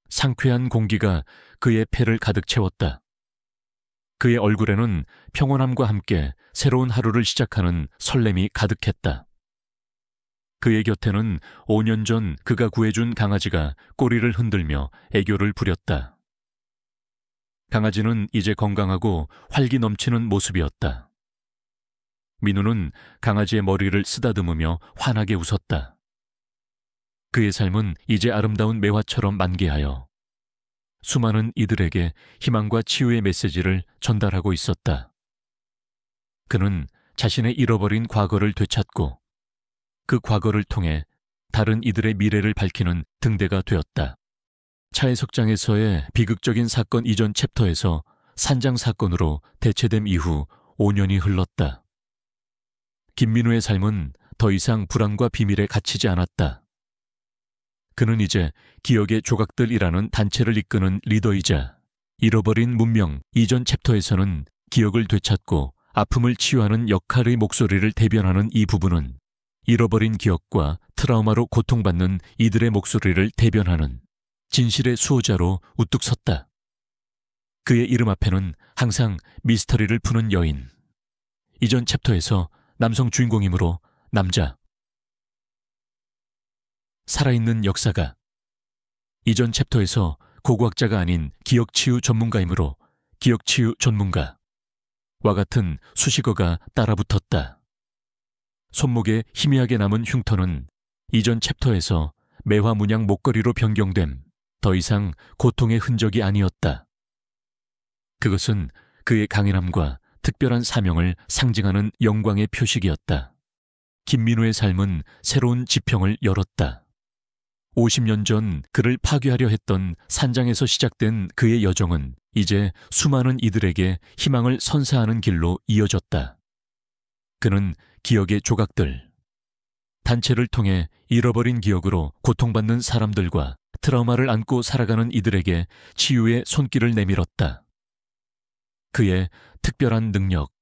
상쾌한 공기가 그의 폐를 가득 채웠다. 그의 얼굴에는 평온함과 함께 새로운 하루를 시작하는 설렘이 가득했다. 그의 곁에는 5년 전 그가 구해준 강아지가 꼬리를 흔들며 애교를 부렸다. 강아지는 이제 건강하고 활기 넘치는 모습이었다. 민우는 강아지의 머리를 쓰다듬으며 환하게 웃었다. 그의 삶은 이제 아름다운 매화처럼 만개하여 수많은 이들에게 희망과 치유의 메시지를 전달하고 있었다. 그는 자신의 잃어버린 과거를 되찾고 그 과거를 통해 다른 이들의 미래를 밝히는 등대가 되었다. 차해석장에서의 비극적인 사건 이전 챕터에서 산장 사건으로 대체됨 이후 5년이 흘렀다. 김민우의 삶은 더 이상 불안과 비밀에 갇히지 않았다. 그는 이제 기억의 조각들이라는 단체를 이끄는 리더이자 잃어버린 문명 이전 챕터에서는 기억을 되찾고 아픔을 치유하는 역할의 목소리를 대변하는 이 부분은 잃어버린 기억과 트라우마로 고통받는 이들의 목소리를 대변하는 진실의 수호자로 우뚝 섰다. 그의 이름 앞에는 항상 미스터리를 푸는 여인. 이전 챕터에서 남성 주인공이므로 남자. 살아있는 역사가. 이전 챕터에서 고고학자가 아닌 기억치유 전문가이므로 기억치유 전문가. 와 같은 수식어가 따라붙었다. 손목에 희미하게 남은 흉터는 이전 챕터에서 매화 문양 목걸이로 변경됨 더 이상 고통의 흔적이 아니었다. 그것은 그의 강인함과 특별한 사명을 상징하는 영광의 표식이었다. 김민우의 삶은 새로운 지평을 열었다. 50년 전 그를 파괴하려 했던 산장에서 시작된 그의 여정은 이제 수많은 이들에게 희망을 선사하는 길로 이어졌다. 그는 기억의 조각들, 단체를 통해 잃어버린 기억으로 고통받는 사람들과 트라우마를 안고 살아가는 이들에게 치유의 손길을 내밀었다. 그의 특별한 능력,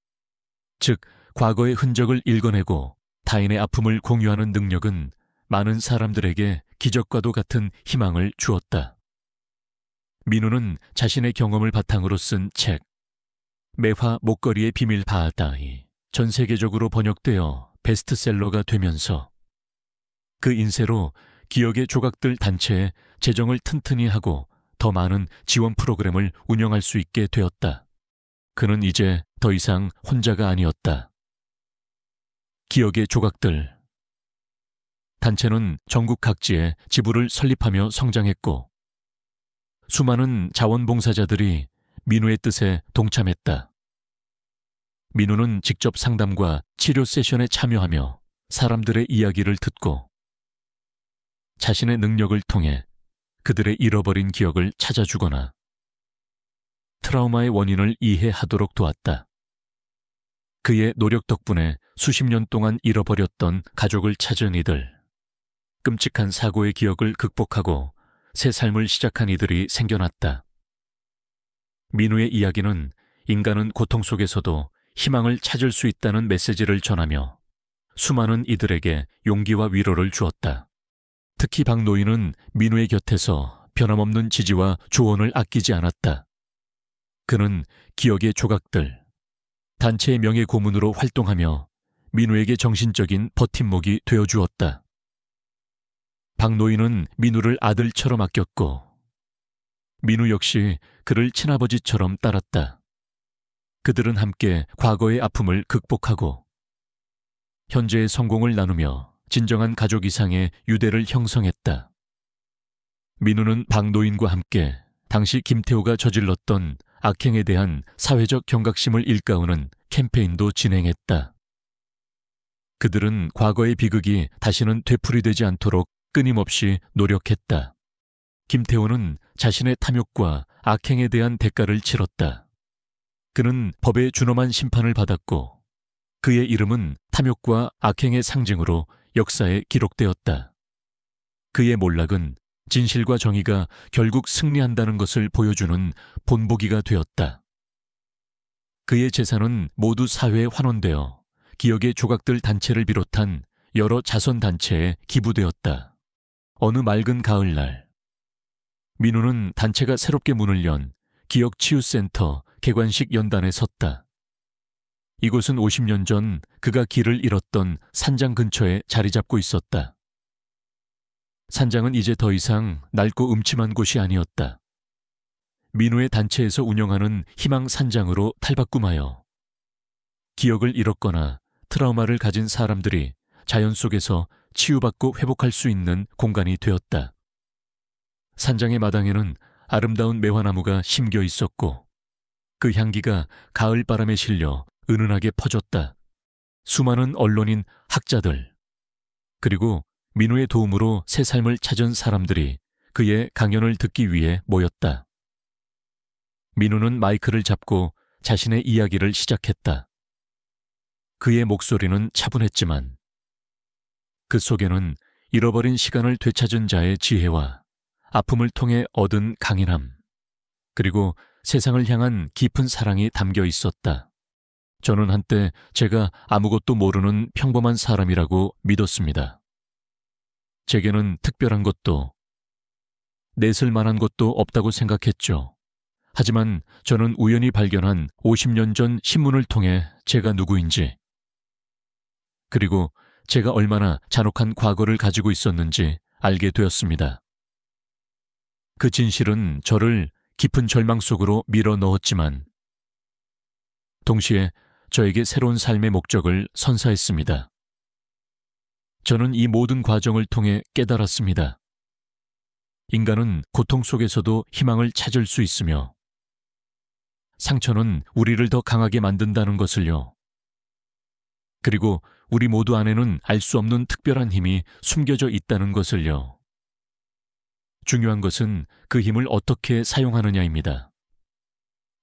즉 과거의 흔적을 읽어내고 타인의 아픔을 공유하는 능력은 많은 사람들에게 기적과도 같은 희망을 주었다. 민우는 자신의 경험을 바탕으로 쓴 책 매화 목걸이의 비밀 바다이 전 세계적으로 번역되어 베스트셀러가 되면서 그 인쇄로 기억의 조각들 단체에 재정을 튼튼히 하고 더 많은 지원 프로그램을 운영할 수 있게 되었다. 그는 이제 더 이상 혼자가 아니었다. 기억의 조각들. 단체는 전국 각지에 지부를 설립하며 성장했고 수많은 자원봉사자들이 민우의 뜻에 동참했다. 민우는 직접 상담과 치료 세션에 참여하며 사람들의 이야기를 듣고 자신의 능력을 통해 그들의 잃어버린 기억을 찾아주거나 트라우마의 원인을 이해하도록 도왔다. 그의 노력 덕분에 수십 년 동안 잃어버렸던 가족을 찾은 이들, 끔찍한 사고의 기억을 극복하고 새 삶을 시작한 이들이 생겨났다. 민우의 이야기는 인간은 고통 속에서도 희망을 찾을 수 있다는 메시지를 전하며 수많은 이들에게 용기와 위로를 주었다. 특히 박노인은 민우의 곁에서 변함없는 지지와 조언을 아끼지 않았다. 그는 기억의 조각들, 단체의 명예 고문으로 활동하며 민우에게 정신적인 버팀목이 되어주었다. 박노인은 민우를 아들처럼 아꼈고 민우 역시 그를 친아버지처럼 따랐다. 그들은 함께 과거의 아픔을 극복하고 현재의 성공을 나누며 진정한 가족 이상의 유대를 형성했다. 민우는 박노인과 함께 당시 김태호가 저질렀던 악행에 대한 사회적 경각심을 일깨우는 캠페인도 진행했다. 그들은 과거의 비극이 다시는 되풀이되지 않도록 끊임없이 노력했다. 김태호는 자신의 탐욕과 악행에 대한 대가를 치렀다. 그는 법에 준엄한 심판을 받았고 그의 이름은 탐욕과 악행의 상징으로 역사에 기록되었다. 그의 몰락은 진실과 정의가 결국 승리한다는 것을 보여주는 본보기가 되었다. 그의 재산은 모두 사회에 환원되어 기억의 조각들 단체를 비롯한 여러 자선단체에 기부되었다. 어느 맑은 가을날, 민우는 단체가 새롭게 문을 연 기억치유센터 개관식 연단에 섰다. 이곳은 50년 전 그가 길을 잃었던 산장 근처에 자리 잡고 있었다. 산장은 이제 더 이상 낡고 음침한 곳이 아니었다. 민우의 단체에서 운영하는 희망 산장으로 탈바꿈하여 기억을 잃었거나 트라우마를 가진 사람들이 자연 속에서 치유받고 회복할 수 있는 공간이 되었다. 산장의 마당에는 아름다운 매화나무가 심겨 있었고 그 향기가 가을 바람에 실려 은은하게 퍼졌다. 수많은 언론인, 학자들, 그리고 민우의 도움으로 새 삶을 찾은 사람들이 그의 강연을 듣기 위해 모였다. 민우는 마이크를 잡고 자신의 이야기를 시작했다. 그의 목소리는 차분했지만 그 속에는 잃어버린 시간을 되찾은 자의 지혜와 아픔을 통해 얻은 강인함, 그리고 세상을 향한 깊은 사랑이 담겨 있었다. 저는 한때 제가 아무것도 모르는 평범한 사람이라고 믿었습니다. 제게는 특별한 것도 내슬 만한 것도 없다고 생각했죠. 하지만 저는 우연히 발견한 50년 전 신문을 통해 제가 누구인지, 그리고 제가 얼마나 잔혹한 과거를 가지고 있었는지 알게 되었습니다. 그 진실은 저를 깊은 절망 속으로 밀어 넣었지만 동시에 저에게 새로운 삶의 목적을 선사했습니다. 저는 이 모든 과정을 통해 깨달았습니다. 인간은 고통 속에서도 희망을 찾을 수 있으며 상처는 우리를 더 강하게 만든다는 것을요. 그리고 우리 모두 안에는 알 수 없는 특별한 힘이 숨겨져 있다는 것을요. 중요한 것은 그 힘을 어떻게 사용하느냐입니다.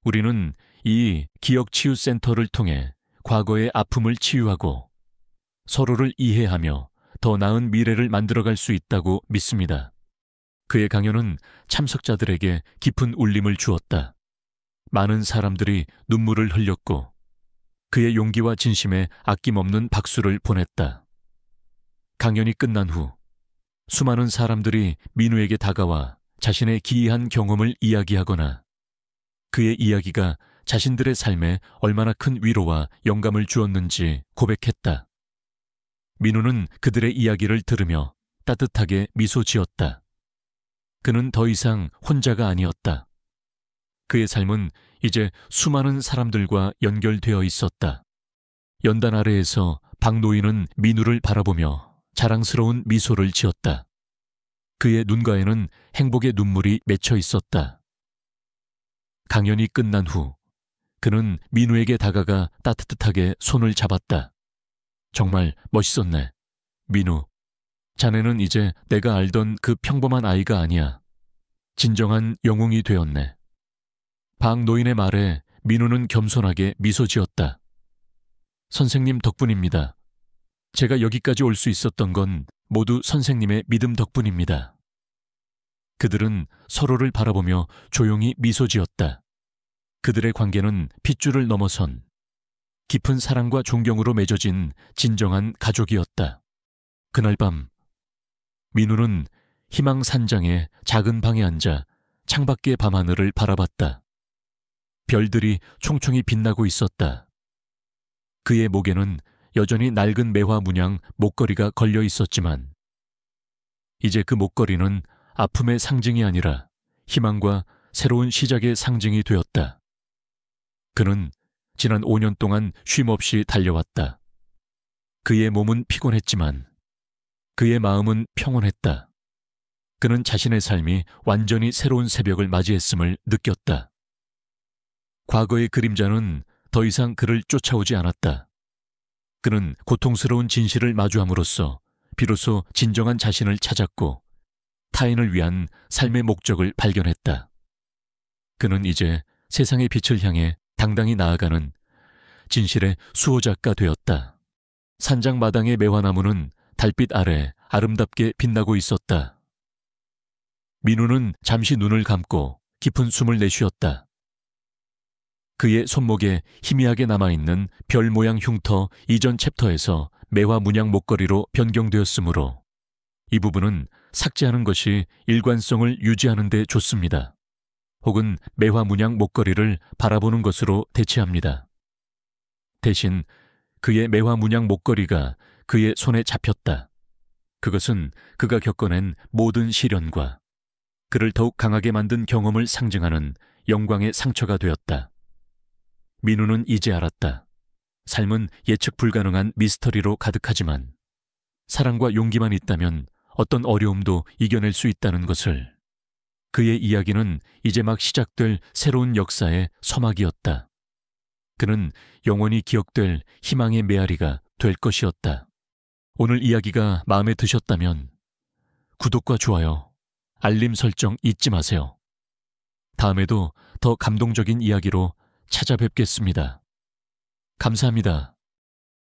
우리는 이 기억치유센터를 통해 과거의 아픔을 치유하고 서로를 이해하며 더 나은 미래를 만들어갈 수 있다고 믿습니다. 그의 강연은 참석자들에게 깊은 울림을 주었다. 많은 사람들이 눈물을 흘렸고 그의 용기와 진심에 아낌없는 박수를 보냈다. 강연이 끝난 후 수많은 사람들이 민우에게 다가와 자신의 기이한 경험을 이야기하거나 그의 이야기가 자신들의 삶에 얼마나 큰 위로와 영감을 주었는지 고백했다. 민우는 그들의 이야기를 들으며 따뜻하게 미소 지었다. 그는 더 이상 혼자가 아니었다. 그의 삶은 이제 수많은 사람들과 연결되어 있었다. 연단 아래에서 박노인은 민우를 바라보며 자랑스러운 미소를 지었다. 그의 눈가에는 행복의 눈물이 맺혀 있었다. 강연이 끝난 후 그는 민우에게 다가가 따뜻하게 손을 잡았다. 정말 멋있었네. 민우, 자네는 이제 내가 알던 그 평범한 아이가 아니야. 진정한 영웅이 되었네. 박노인의 말에 민우는 겸손하게 미소 지었다. 선생님 덕분입니다. 제가 여기까지 올 수 있었던 건 모두 선생님의 믿음 덕분입니다. 그들은 서로를 바라보며 조용히 미소 지었다. 그들의 관계는 핏줄을 넘어선 깊은 사랑과 존경으로 맺어진 진정한 가족이었다. 그날 밤 민우는 희망산장의 작은 방에 앉아 창밖의 밤하늘을 바라봤다. 별들이 총총히 빛나고 있었다. 그의 목에는 여전히 낡은 매화 문양 목걸이가 걸려 있었지만 이제 그 목걸이는 아픔의 상징이 아니라 희망과 새로운 시작의 상징이 되었다. 그는 지난 5년 동안 쉼없이 달려왔다. 그의 몸은 피곤했지만 그의 마음은 평온했다. 그는 자신의 삶이 완전히 새로운 새벽을 맞이했음을 느꼈다. 과거의 그림자는 더 이상 그를 쫓아오지 않았다. 그는 고통스러운 진실을 마주함으로써 비로소 진정한 자신을 찾았고 타인을 위한 삶의 목적을 발견했다. 그는 이제 세상의 빛을 향해 당당히 나아가는 진실의 수호자가 되었다. 산장마당의 매화나무는 달빛 아래 아름답게 빛나고 있었다. 민우는 잠시 눈을 감고 깊은 숨을 내쉬었다. 그의 손목에 희미하게 남아있는 별 모양 흉터 이전 챕터에서 매화 문양 목걸이로 변경되었으므로 이 부분은 삭제하는 것이 일관성을 유지하는 데 좋습니다. 혹은 매화 문양 목걸이를 바라보는 것으로 대체합니다. 대신 그의 매화 문양 목걸이가 그의 손에 잡혔다. 그것은 그가 겪어낸 모든 시련과 그를 더욱 강하게 만든 경험을 상징하는 영광의 상처가 되었다. 민우는 이제 알았다. 삶은 예측 불가능한 미스터리로 가득하지만 사랑과 용기만 있다면 어떤 어려움도 이겨낼 수 있다는 것을. 그의 이야기는 이제 막 시작될 새로운 역사의 서막이었다. 그는 영원히 기억될 희망의 메아리가 될 것이었다. 오늘 이야기가 마음에 드셨다면 구독과 좋아요, 알림 설정 잊지 마세요. 다음에도 더 감동적인 이야기로 찾아뵙겠습니다. 감사합니다.